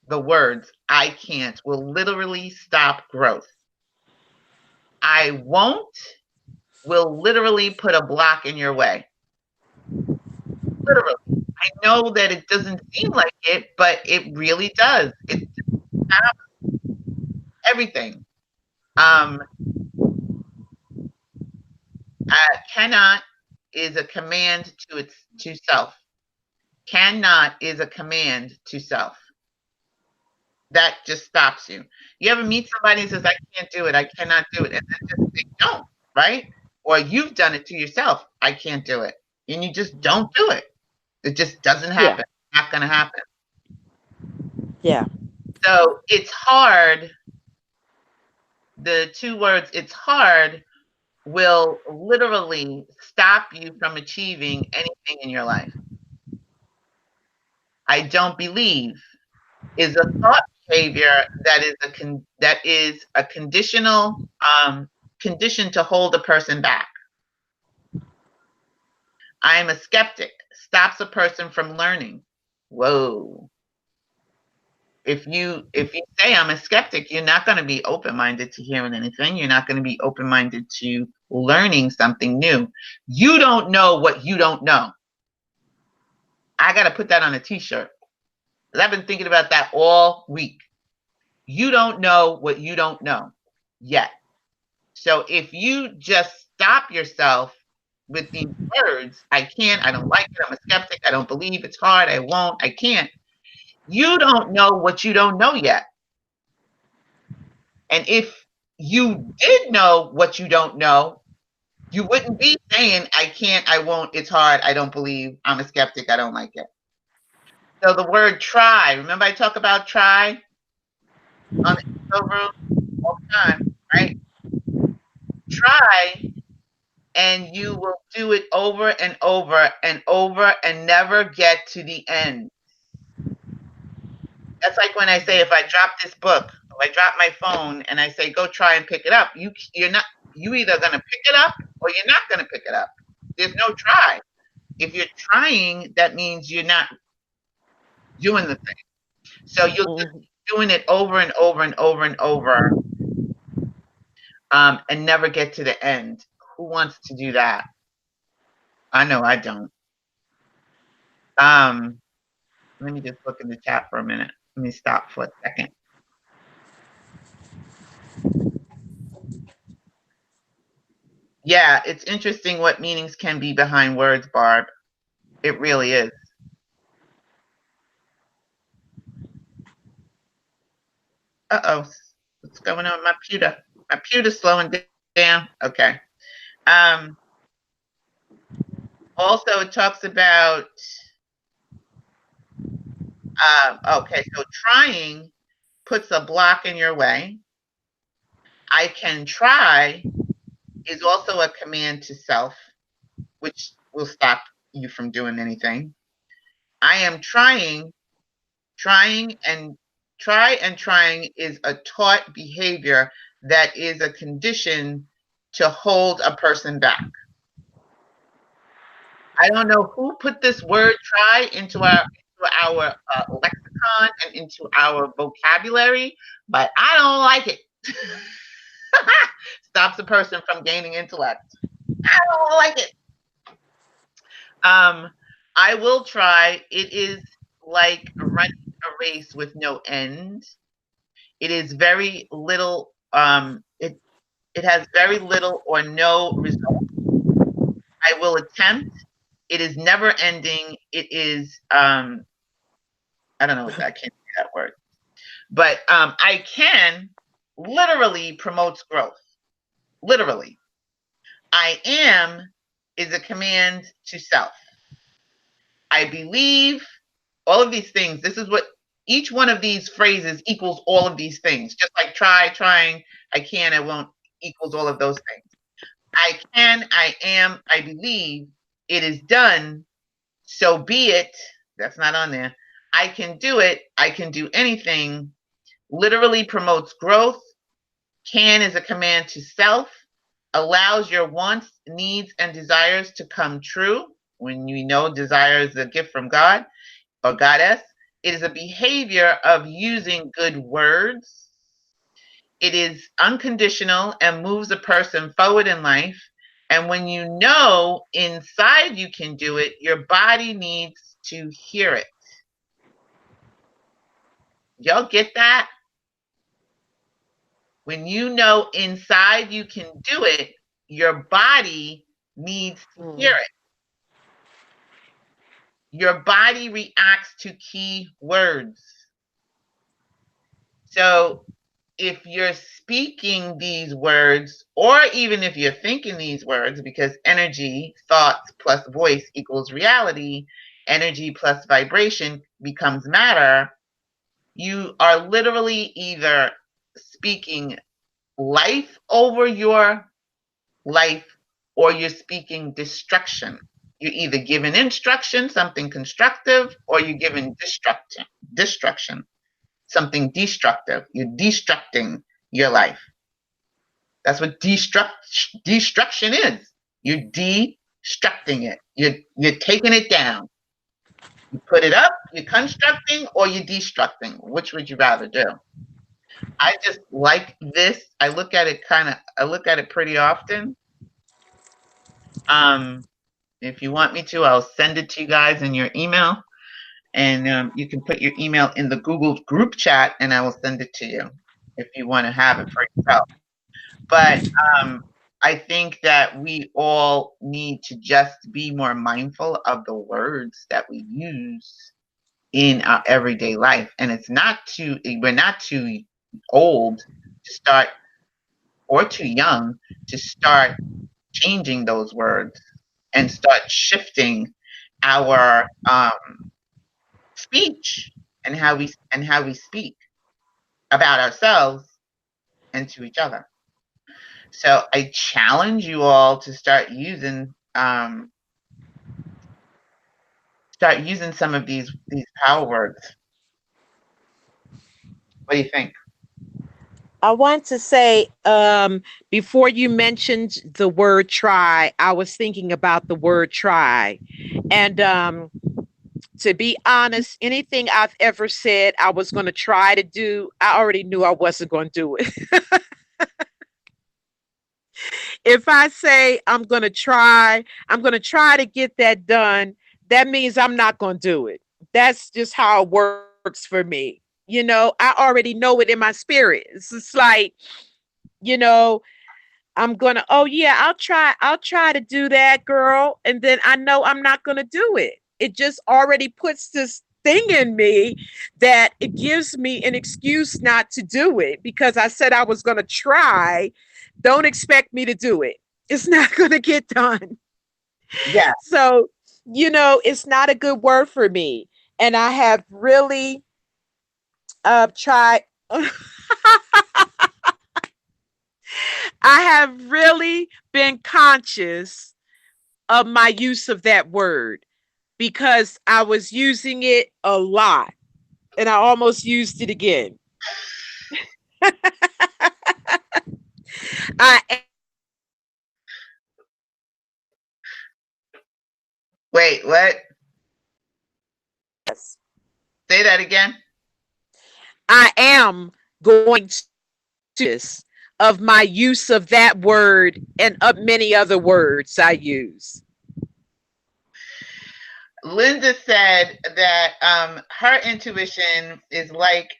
The words, I can't, will literally stop growth. I won't will literally put a block in your way. Literally. I know that it doesn't seem like it, but it really does. It stops everything. Cannot is a command to self. Cannot is a command to self. That just stops you. You ever meet somebody and says, I can't do it, I cannot do it, and then just say, don't, right? Or you've done it to yourself, I can't do it. And you just don't do it. It just doesn't Yeah. happen. It's not going to happen. Yeah. So it's hard. The two words, it's hard, will literally stop you from achieving anything in your life. I don't believe is a thought behavior that is a conditional condition to hold a person back. I am a skeptic, stops a person from learning. Whoa. If you say I'm a skeptic, you're not going to be open-minded to hearing anything. You're not going to be open-minded to learning something new. You don't know what you don't know. I got to put that on a t-shirt. I've been thinking about that all week. You don't know what you don't know yet. So if you just stop yourself with these words, I can't, I don't like it, I'm a skeptic, I don't believe, it's hard, I won't, I can't. You don't know what you don't know yet. And if you did know what you don't know, you wouldn't be saying, I can't, I won't, it's hard, I don't believe, I'm a skeptic, I don't like it. So the word try, remember I talk about try on the Indigo Room all the time, right? Try, and you will do it over and over and over and never get to the end. That's like when I say, if I drop this book, if I drop my phone and I say, go try and pick it up, you either going to pick it up or you're not going to pick it up. There's no try. If you're trying, that means you're not doing the thing. So you'll just keep doing it over and over and over and over, and never get to the end. Who wants to do that? I know I don't. Um, let me just look in the chat for a minute. Let me stop for a second. Yeah, it's interesting what meanings can be behind words, Barb. It really is. Uh-oh. What's going on with my pewter? My pewter's slowing down. Okay. Um, also, it talks about, okay, so trying puts a block in your way. I can try is also a command to self, which will stop you from doing anything. I am trying and trying is a taught behavior that is a condition to hold a person back. I don't know who put this word try into our lexicon and into our vocabulary, but I don't like it. Stops a person from gaining intellect. I don't like it. Um, I will try. It is like running a race with no end. It is very little. It has very little or no result. I will attempt. It is never ending. It is. I don't know what that, I can't say that word, but I can literally promotes growth. Literally, I am is a command to self. I believe all of these things. This is what each one of these phrases equals all of these things. Just like try, trying, I can, I won't equals all of those things. I can, I am, I believe, it is done, so be it. That's not on there. I can do it, I can do anything, literally promotes growth. Can is a command to self, allows your wants, needs, and desires to come true. When you know desire is a gift from God or goddess, it is a behavior of using good words. It is unconditional and moves a person forward in life. And when you know inside you can do it, your body needs to hear it. Y'all get that? When you know inside you can do it, your body needs to hear it. Your body reacts to key words. So if you're speaking these words, or even if you're thinking these words, because energy, thoughts plus voice equals reality, energy plus vibration becomes matter, you are literally either speaking life over your life or you're speaking destruction. You're either giving instruction, something constructive, or you're giving destruction, something destructive. You're destructing your life. That's what destruction is. You're destructing it. You're taking it down. You put it up, you're constructing, or you're destructing. Which would you rather do? I just like this. I look at it pretty often. If you want me to, I'll send it to you guys in your email. And you can put your email in the Google group chat and I will send it to you if you want to have it for yourself. But I think that we all need to just be more mindful of the words that we use in our everyday life. And we're not too old to start or too young to start changing those words and start shifting our speech and how we speak about ourselves and to each other. So I challenge you all to start using some of these power words. What do you think? I want to say, before you mentioned the word try, I was thinking about the word try. And to be honest, anything I've ever said I was going to try to do, I already knew I wasn't going to do it. If I say I'm going to try to get that done, that means I'm not going to do it. That's just how it works for me. I already know it in my spirit. It's just like, you know, I'm going to, oh yeah, I'll try to do that, girl. And then I know I'm not going to do it. It just already puts this thing in me that it gives me an excuse not to do it because I said I was going to try. Don't expect me to do it. It's not going to get done. Yeah. So, it's not a good word for me. And I have really tried. I have really been conscious of my use of that word because I was using it a lot and I almost used it again. I Wait, what? Yes. Say that again. I am going to this of my use of that word and of many other words I use. Linda said that her intuition is like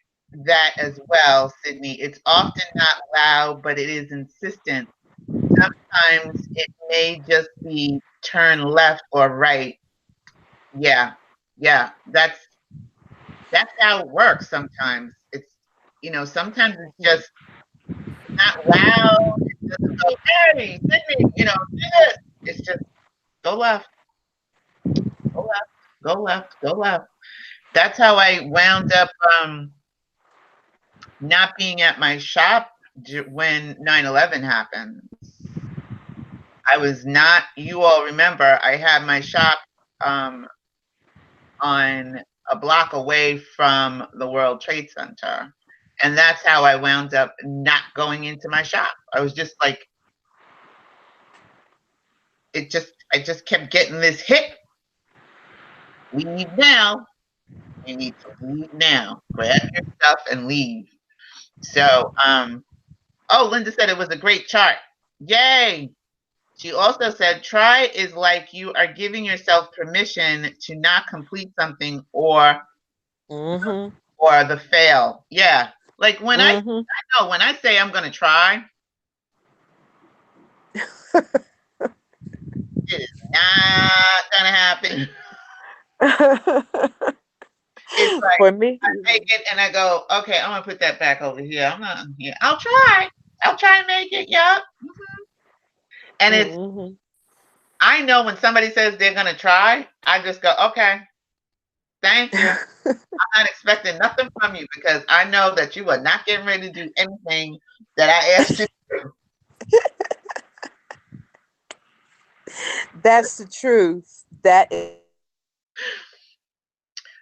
that as well, Sydney. It's often not loud, but it is insistent. Sometimes it may just be turn left or right. Yeah, yeah. That's how it works sometimes. Sometimes it's just not loud. It doesn't go, hey, Sydney, do this. It's just go left, go left, go left, go left. That's how I wound up not being at my shop when 9/11 happened. I was not, you all remember, I had my shop um, on a block away from the World Trade Center. And that's how I wound up not going into my shop. I was just like, I just kept getting this hit. Leave now. You need to leave now. Grab your stuff and leave. So, oh, Linda said it was a great chart. Yay. She also said, try is like you are giving yourself permission to not complete something Mm-hmm. or the fail. Yeah. Like Mm-hmm. when I say I'm gonna try, it is not gonna happen. It's like For me. I make it and I go, okay, I'm gonna put that back over here. I'm not here. I'll try. I'll try and make it. Yep. And Mm-hmm. I know when somebody says they're gonna try, I just go, okay, thank you. I'm not expecting nothing from you because I know that you are not getting ready to do anything that I asked you to do. That's the truth. That is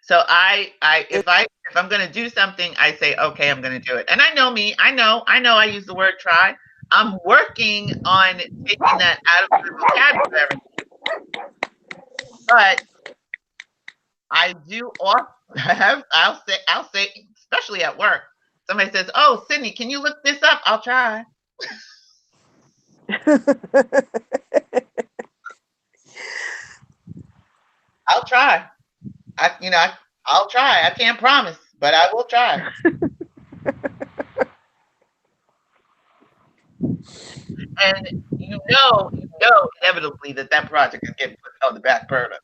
So if I'm gonna do something, I say, okay, I'm gonna do it. And I know me, I use the word try. I'm working on taking that out of my vocabulary, but I do often have, I'll say, especially at work, somebody says, oh, Sydney, can you look this up? I'll try. I'll try. I'll try. I can't promise, but I will try. And inevitably that project is getting put on the back burner.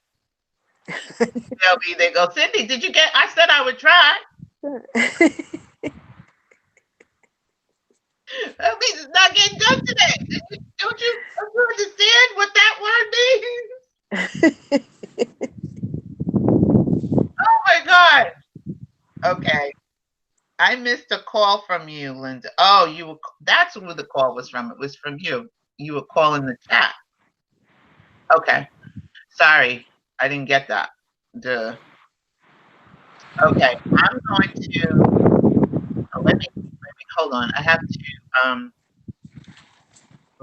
They go, Cindy, did you get? I said I would try. That means it's not getting done today. Don't you understand what that word means? Oh my God. Okay. I missed a call from you, Linda. Oh, that's who the call was from. It was from you. You were calling the chat. Okay. Sorry. I didn't get that. Duh. Okay. I'm going to let me hold on. I have to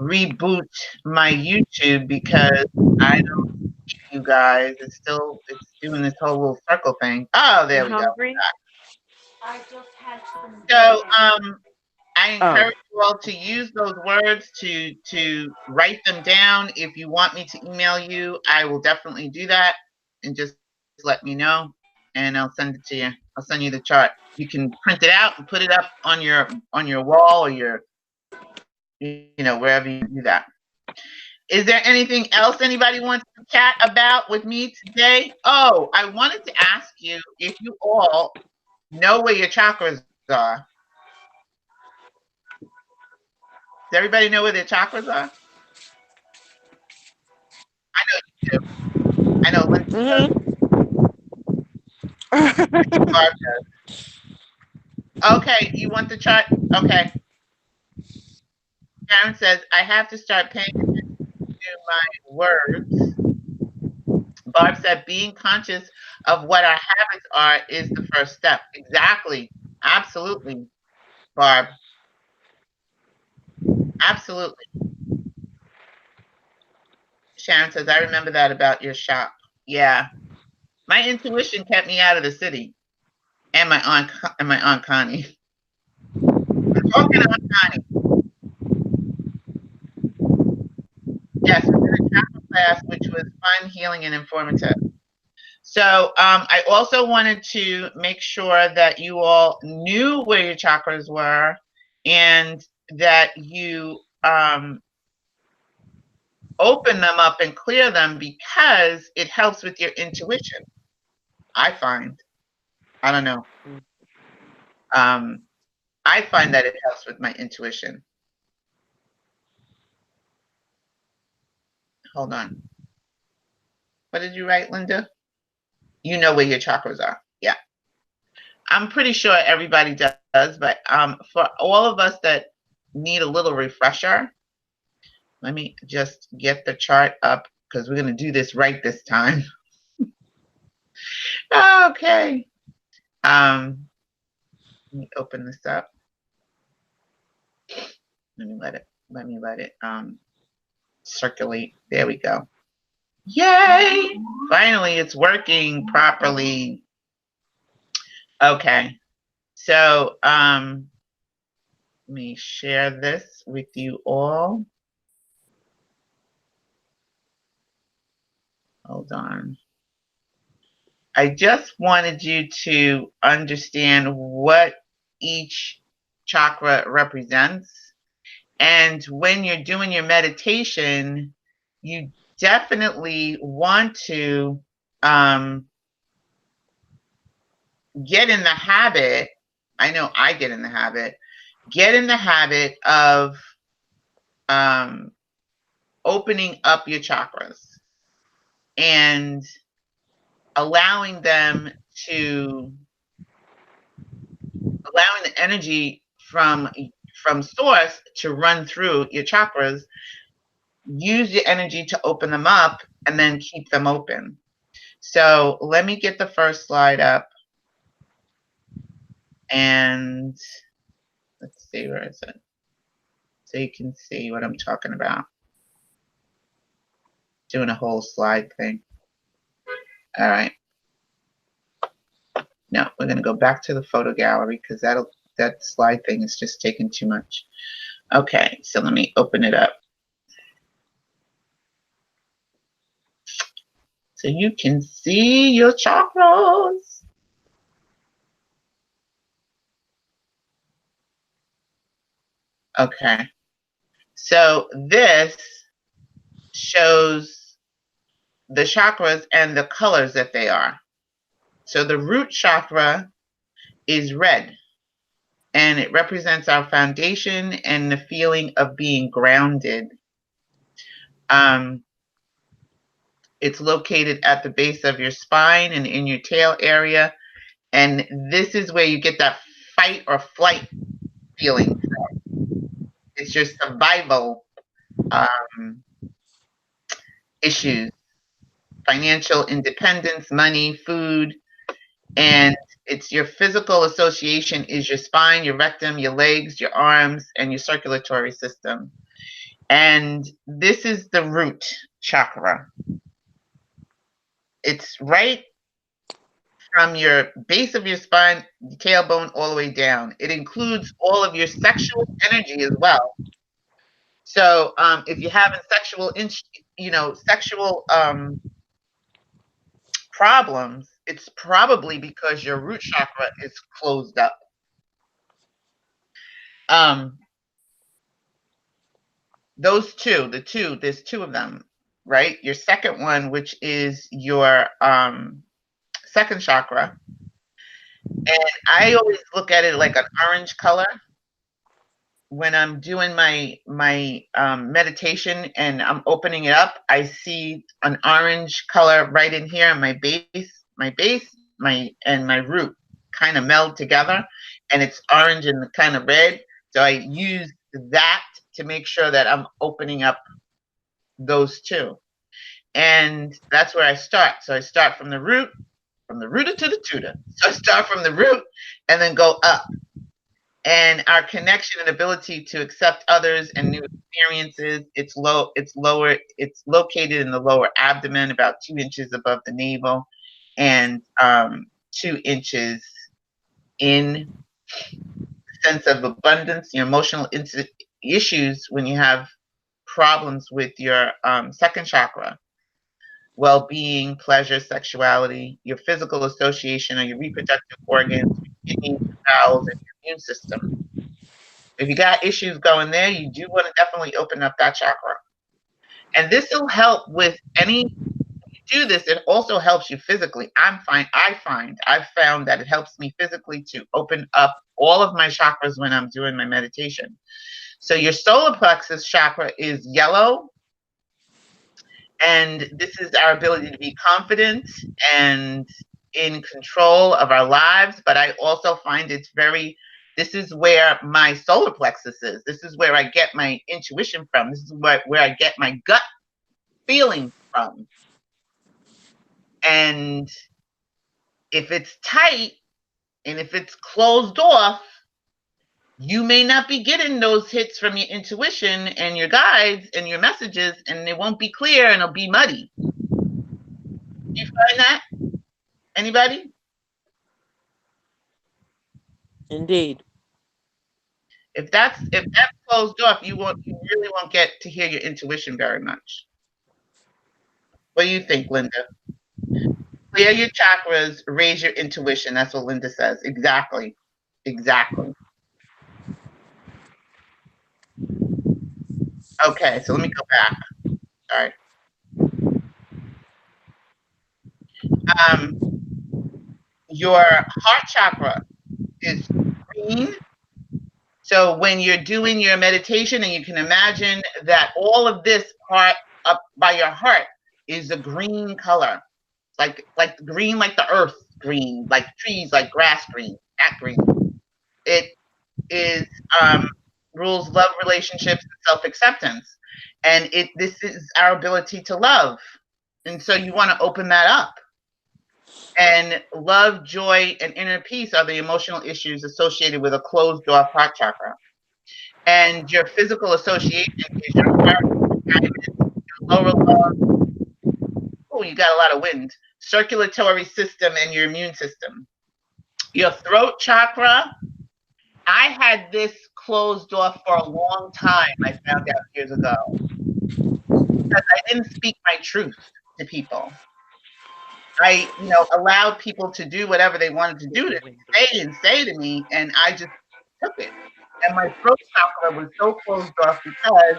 reboot my YouTube because I don't see you guys. It's doing this whole little circle thing. Oh, there You we go. hungry? So I I encourage you all to use those words to write them down. If you want me to email you, I will definitely do that, and just let me know, and I'll send it to you. I'll send you the chart. You can print it out and put it up on your wall or wherever you do that. Is there anything else anybody wants to chat about with me today? Oh, I wanted to ask you if you all know where your chakras are. Does everybody know where their chakras are? I know you do. I know Linda does. Barb does. Okay, you want the chart? Okay. Karen says, I have to start paying attention to my words. Barb said, being conscious of what our habits are is the first step. Exactly. Absolutely, Barb. Absolutely. Sharon says, I remember that about your shop. Yeah. My intuition kept me out of the city. And my aunt Connie. I'm talking to Aunt Connie. Yes, we did a chakra class, which was fun, healing, and informative. So I also wanted to make sure that you all knew where your chakras were and that you open them up and clear them, because it helps with your intuition, I find. I don't know. I find that it helps with my intuition. Hold on. What did you write, Linda? You know where your chakras are. Yeah. I'm pretty sure everybody does, but for all of us that need a little refresher, let me just get the chart up, because we're going to do this right this time. Okay. Let me open this up. Let me let it circulate. There we go. Yay! Finally, it's working properly. Okay. So, let me share this with you all. Hold on. I just wanted you to understand what each chakra represents. And when you're doing your meditation, you definitely want to get in the habit. I know I get in the habit. Get in the habit of opening up your chakras and allowing the energy from source to run through your chakras. Use your energy to open them up and then keep them open. So let me get the first slide up, and let's see, where is it? So you can see what I'm talking about. Doing a whole slide thing. All right. No, we're going to go back to the photo gallery, because that slide thing is just taking too much. Okay, so let me open it up so you can see your chakras. Okay, so this shows the chakras and the colors that they are. So the root chakra is red, and it represents our foundation and the feeling of being grounded. It's located at the base of your spine and in your tail area. And this is where you get that fight or flight feeling. It's your survival issues, financial independence, money, food, and it's your physical association is your spine, your rectum, your legs, your arms, and your circulatory system. And this is the root chakra. It's right from your base of your spine, tailbone, all the way down. It includes all of your sexual energy as well. So if you're having sexual problems, it's probably because your root chakra is closed up. Those two, there's two of them, right? Your second one, which is your second chakra. And I always look at it like an orange color. When I'm doing my meditation and I'm opening it up, I see an orange color right in here in my base, and my root kind of meld together, and it's orange and kind of red. So I use that to make sure that I'm opening up those two, and that's where I start. So I start from the root to the tutor. So I start from the root and then go up. And our connection and ability to accept others and new experiences, it's located in the lower abdomen, about 2 inches above the navel, and 2 inches in the sense of abundance. Your emotional issues when you have problems with your second chakra, well-being, pleasure, sexuality, your physical association, or your reproductive organs, your kidneys, your bowels, and your immune system. If you got issues going there, you do want to definitely open up that chakra. And this will help with you do this, it also helps you physically. I've found that it helps me physically to open up all of my chakras when I'm doing my meditation. So your solar plexus chakra is yellow, and this is our ability to be confident and in control of our lives. But I also find this is where my solar plexus is. This is where I get my intuition from. This is where I get my gut feeling from. And if it's tight and if it's closed off, you may not be getting those hits from your intuition and your guides and your messages, and it won't be clear and it'll be muddy. Do you find that? Anybody? Indeed. If that's closed off, you really won't get to hear your intuition very much. What do you think, Linda? Clear your chakras, raise your intuition. That's what Linda says. Exactly. Exactly. Okay, so let me go back. Sorry. Your heart chakra is green. So when you're doing your meditation, and you can imagine that all of this part up by your heart is a green color, like green, like the earth green, like trees, like grass green, that green. It is rules love, relationships, and self-acceptance, and this is our ability to love, and so you want to open that up. And love, joy, and inner peace are the emotional issues associated with a closed off heart chakra. And your physical association is your heart, your lower lung. Oh, you got a lot of wind. Circulatory system and your immune system. Your throat chakra, I had this closed off for a long time. I found out years ago because I didn't speak my truth to people. I, allowed people to do whatever they wanted to do to say to me, and I just took it. And my throat chakra was so closed off because,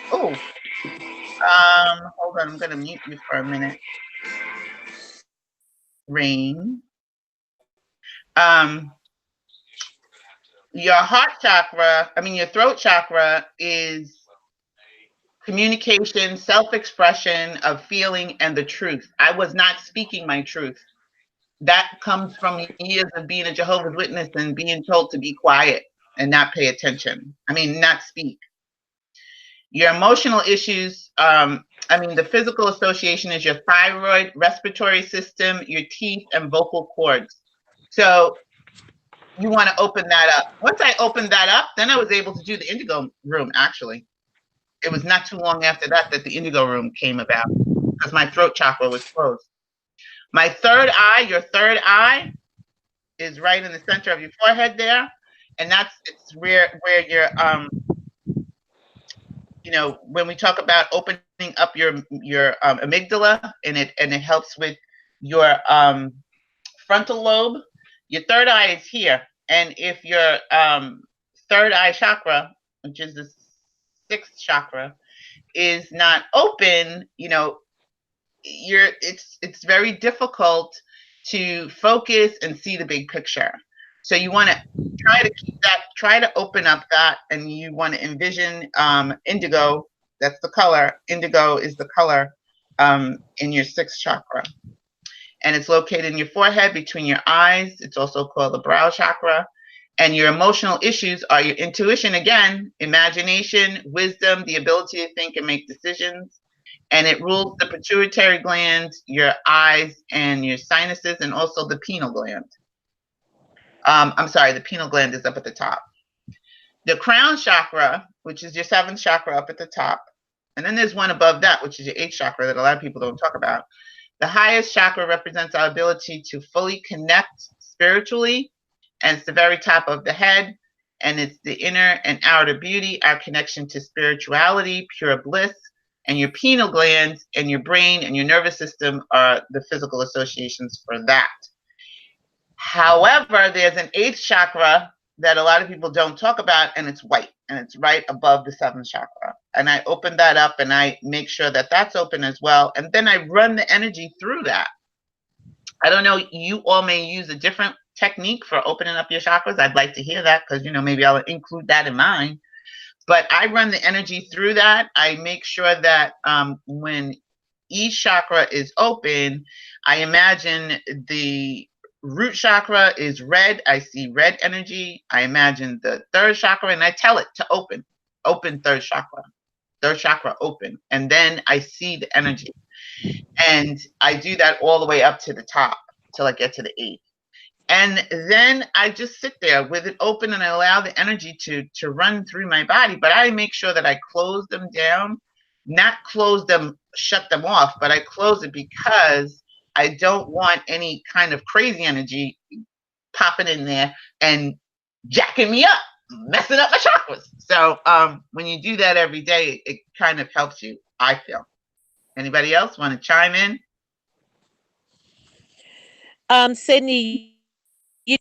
hold on, I'm gonna mute you for a minute. Rain. Your your throat chakra is communication, self-expression of feeling, and the truth. I was not speaking my truth. That comes from years of being a Jehovah's Witness and being told to be quiet and not pay attention. Not speak. Your emotional issues, the physical association is your thyroid, respiratory system, your teeth, and vocal cords. So you want to open that up. Once I opened that up, then I was able to do the Indigo Room, actually. It was not too long after that the Indigo Room came about because my throat chakra was closed. My third eye, your third eye, is right in the center of your forehead there, and it's where your when we talk about opening up your amygdala, and it helps with your frontal lobe. Your third eye is here, and if your third eye chakra, which is the sixth chakra, is not open, it's very difficult to focus and see the big picture. So you want to try to open up that, and you want to envision indigo. That's the color. Indigo is the color in your sixth chakra, and it's located in your forehead between your eyes. It's also called the brow chakra. And your emotional issues are your intuition, again, imagination, wisdom, the ability to think and make decisions. And it rules the pituitary gland, your eyes, and your sinuses, and also the pineal gland. I'm sorry, the pineal gland is up at the top. The crown chakra, which is your seventh chakra, up at the top. And then there's one above that, which is your eighth chakra, that a lot of people don't talk about. The highest chakra represents our ability to fully connect spiritually, and it's the very top of the head, and it's the inner and outer beauty, our connection to spirituality, pure bliss. And your pineal gland and your brain and your nervous system are the physical associations for that. However, there's an eighth chakra that a lot of people don't talk about, and it's white, and it's right above the seventh chakra. And I open that up, and I make sure that that's open as well. And then I run the energy through that. I don't know, you all may use a different technique for opening up your chakras. I'd like to hear that, because, maybe I'll include that in mine. But I run the energy through that. I make sure that when each chakra is open, I imagine the root chakra is red. I see red energy. I imagine the third chakra, and I tell it to open third chakra open. And then I see the energy. And I do that all the way up to the top till I get to the eighth. And then I just sit there with it open, and I allow the energy to run through my body. But I make sure that I close them down, not close them, shut them off, but I close it because I don't want any kind of crazy energy popping in there and jacking me up, messing up my chakras. So when you do that every day, it kind of helps you, I feel. Anybody else want to chime in? Sydney,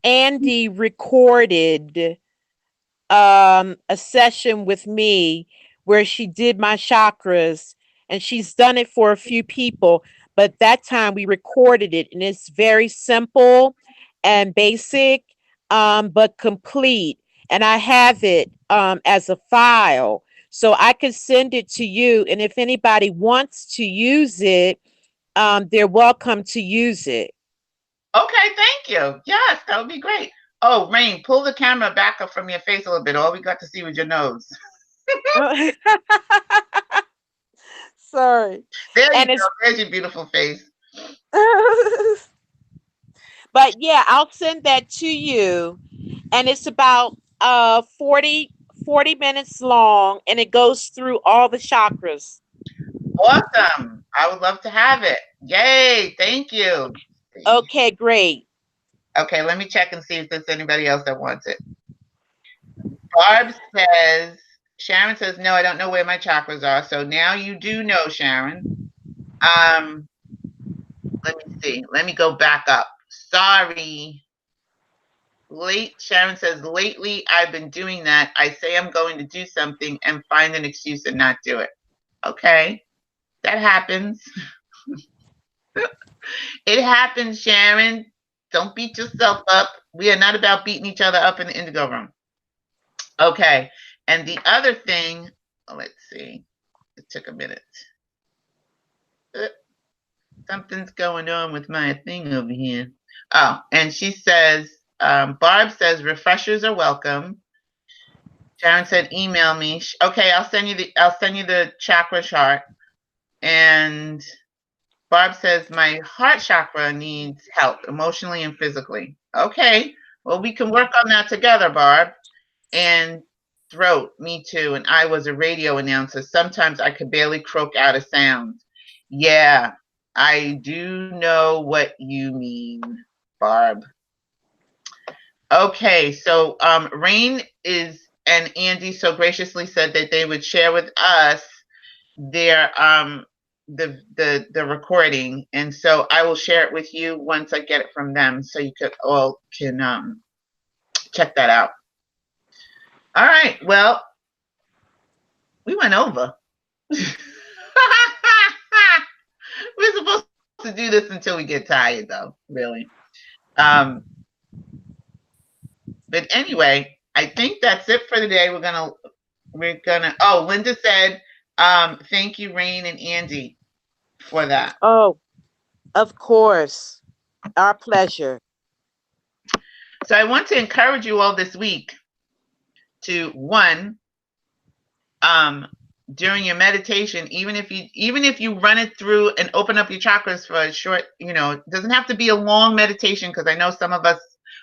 Andy recorded a session with me where she did my chakras, and she's done it for a few people, but that time we recorded it, and it's very simple and basic, but complete. And I have it as a file, so I can send it to you, and if anybody wants to use it, they're welcome to use it. Okay, thank you. Yes, that would be great. Oh, Rain, pull the camera back up from your face a little bit. All we got to see was your nose. Sorry. There you And go. it's There's your beautiful face. but yeah, I'll send that to you. And it's about 40 minutes long, and it goes through all the chakras. Awesome. I would love to have it. Yay. Thank you. Okay, great. Okay, let me check and see if there's anybody else that wants it. Barb says, Sharon says, no, I don't know where my chakras are. So now you do know, Sharon. Let me see. Let me go back up. Sorry. Sharon says, lately I've been doing that. I say I'm going to do something and find an excuse and not do it. Okay, that happens. It happens, Sharon. Don't beat yourself up. We are not about beating each other up in the Indigo Room. Okay, and the other thing, let's see. It took a minute. Something's going on with my thing over here. Oh, and she says, Barb says refreshers are welcome. Sharon said, email me. Okay, I'll send you the chakra chart. And Barb says, my heart chakra needs help emotionally and physically. Okay, well, we can work on that together, Barb. And throat, me too. And I was a radio announcer. Sometimes I could barely croak out a sound. Yeah, I do know what you mean, Barb. Okay, so Rain and Andy so graciously said that they would share with us their the recording, and so I will share it with you once I get it from them, so you could all can check that out. All right, well, we went over. We're supposed to do this until we get tired, though, really. Um, but anyway, I think that's it for today. Oh, Linda said, thank you, Rain and Andy, for that. Oh, of course. Our pleasure. So I want to encourage you all this week to one, during your meditation, even if you run it through and open up your chakras for a short, it doesn't have to be a long meditation, because I know some of us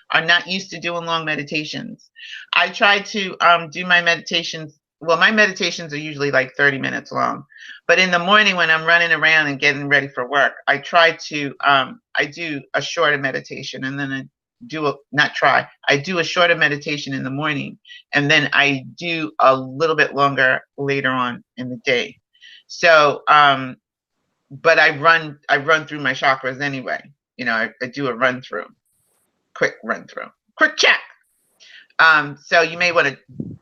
are not used to doing long meditations. I try to do my meditations. Well, my meditations are usually like 30 minutes long, but in the morning when I'm running around and getting ready for work, I do a shorter meditation, and then I do a shorter meditation in the morning, and then I do a little bit longer later on in the day. So, but I run through my chakras anyway. I do a quick run through, quick check. So you may want to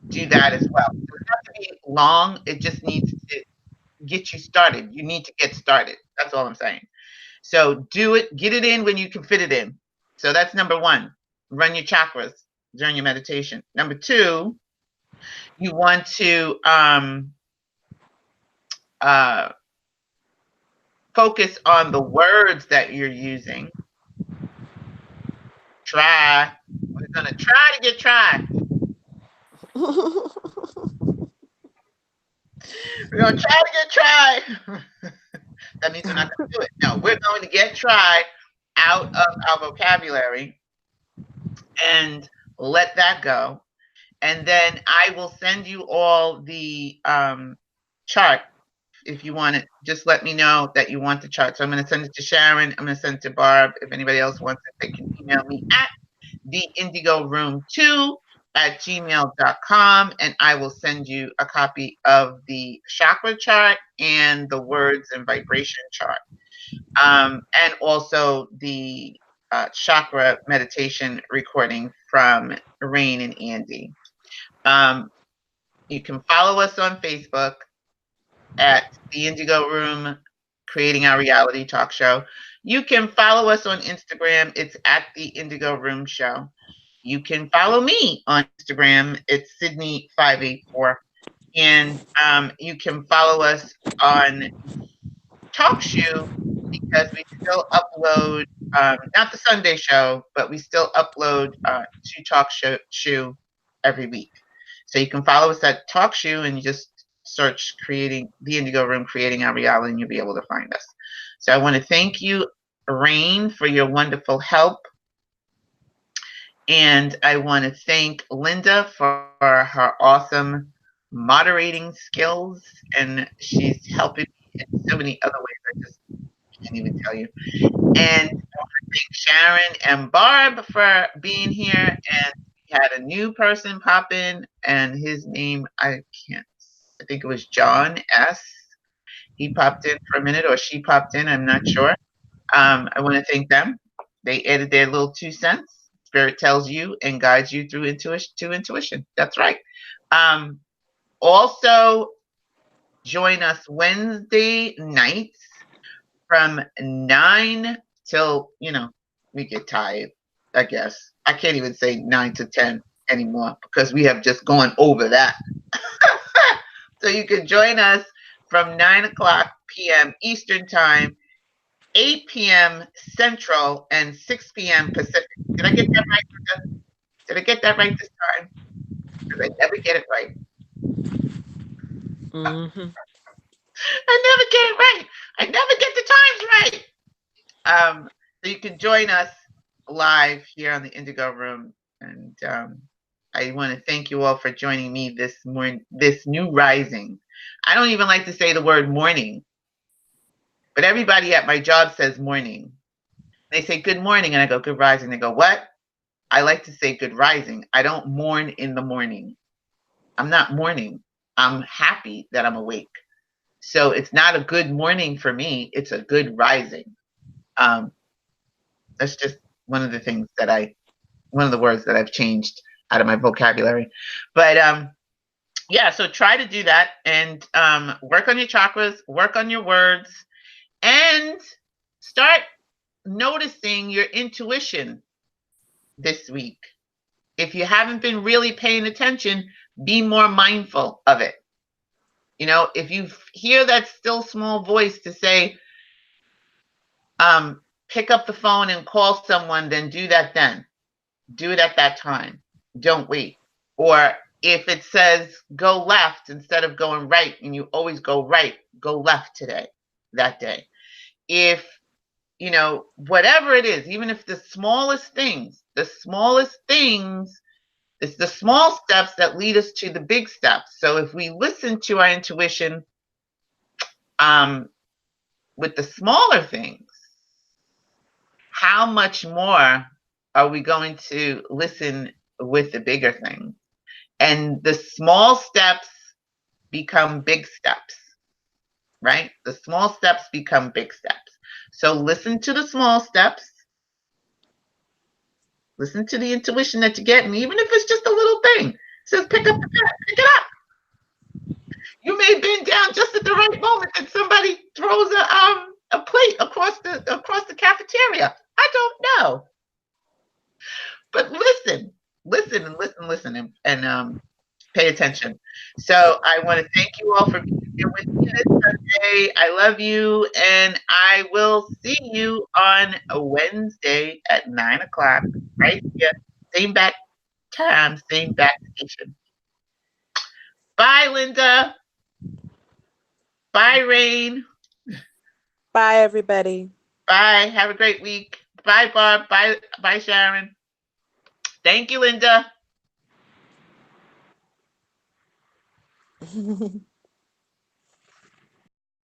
do that as well. It doesn't have to be long. It just needs to get you started. You need to get started. That's all I'm saying. So do it, get it in when you can fit it in. So that's number one. Run your chakras during your meditation. Number two, you want to focus on the words that you're using. Try. We're going to try to get try. We're going to try to get try. That means we're not going to do it. No, we're going to get try out of our vocabulary and let that go. And then I will send you all the chart. If you want it, just let me know that you want the chart. So I'm going to send it to Sharon. I'm going to send it to Barb. If anybody else wants it, they can email me at theindigo.room2@gmail.com, and I will send you a copy of the chakra chart and the words and vibration chart, and also the chakra meditation recording from Rain and Andy. You can follow us on Facebook at the Indigo Room, Creating Our Reality Talk Show. You can follow us on Instagram. It's at the Indigo Room Show. You can follow me on Instagram. It's Sydney584. And you can follow us on TalkShoe, because we still upload, not the Sunday show, but we still upload to TalkShoe every week. So you can follow us at TalkShoe, and you just search Creating the Indigo Room, Creating Our Reality, and you'll be able to find us. So I want to thank you, Rain, for your wonderful help. And I want to thank Linda for her awesome moderating skills. And she's helping me in so many other ways. I just can't even tell you. And I want to thank Sharon and Barb for being here. And we had a new person pop in, and his name, I think it was John S. He popped in for a minute, or she popped in, I'm not sure. I want to thank them. They added their little 2 cents. Spirit tells you and guides you through intuition. That's right. Also, join us Wednesday nights from 9 till, we get tired, I guess. I can't even say 9 to 10 anymore, because we have just gone over that. So you can join us from 9 o'clock p.m. Eastern Time, 8 p.m. Central, and 6 p.m. Pacific. Did I get that right? Did I get that right this time? Because I never get it right. Mm-hmm. I never get it right. I never get the times right. So you can join us live here on the Indigo Room, and I want to thank you all for joining me this morning, this new rising. I don't even like to say the word morning. But everybody at my job says morning. They say good morning, and I go good rising. They go, what? I like to say good rising. I don't mourn in the morning. I'm not mourning. I'm happy that I'm awake. So it's not a good morning for me. It's a good rising. That's just one of the things that one of the words that I've changed out of my vocabulary. But yeah, so try to do that and work on your chakras, work on your words, and start noticing your intuition this week. If you haven't been really paying attention, be more mindful of it. You know, if you hear that still small voice to say, pick up the phone and call someone, then do that then. Do it at that time. Don't wait. Or if it says go left instead of going right and you always go right, go left today, that day. If, you know, whatever it is, even if the smallest things, it's the small steps that lead us to the big steps. So if we listen to our intuition with the smaller things, how much more are we going to listen with the bigger things? And the small steps become big steps, right? The small steps become big steps. So listen to the small steps. Listen to the intuition that you get. And even if it's just a little thing, it says pick up the pen, pick it up. You may bend down just at the right moment that somebody throws a plate across the cafeteria. I don't know. But listen and pay attention. So I want to thank you all for being here with me this Sunday. I love you, and I will see you on a Wednesday at 9 o'clock, right here. Same back time, same back station. Bye, Linda. Bye, Rain. Bye, everybody. Bye. Have a great week. Bye, Barb. Bye, Sharon. Thank you, Linda.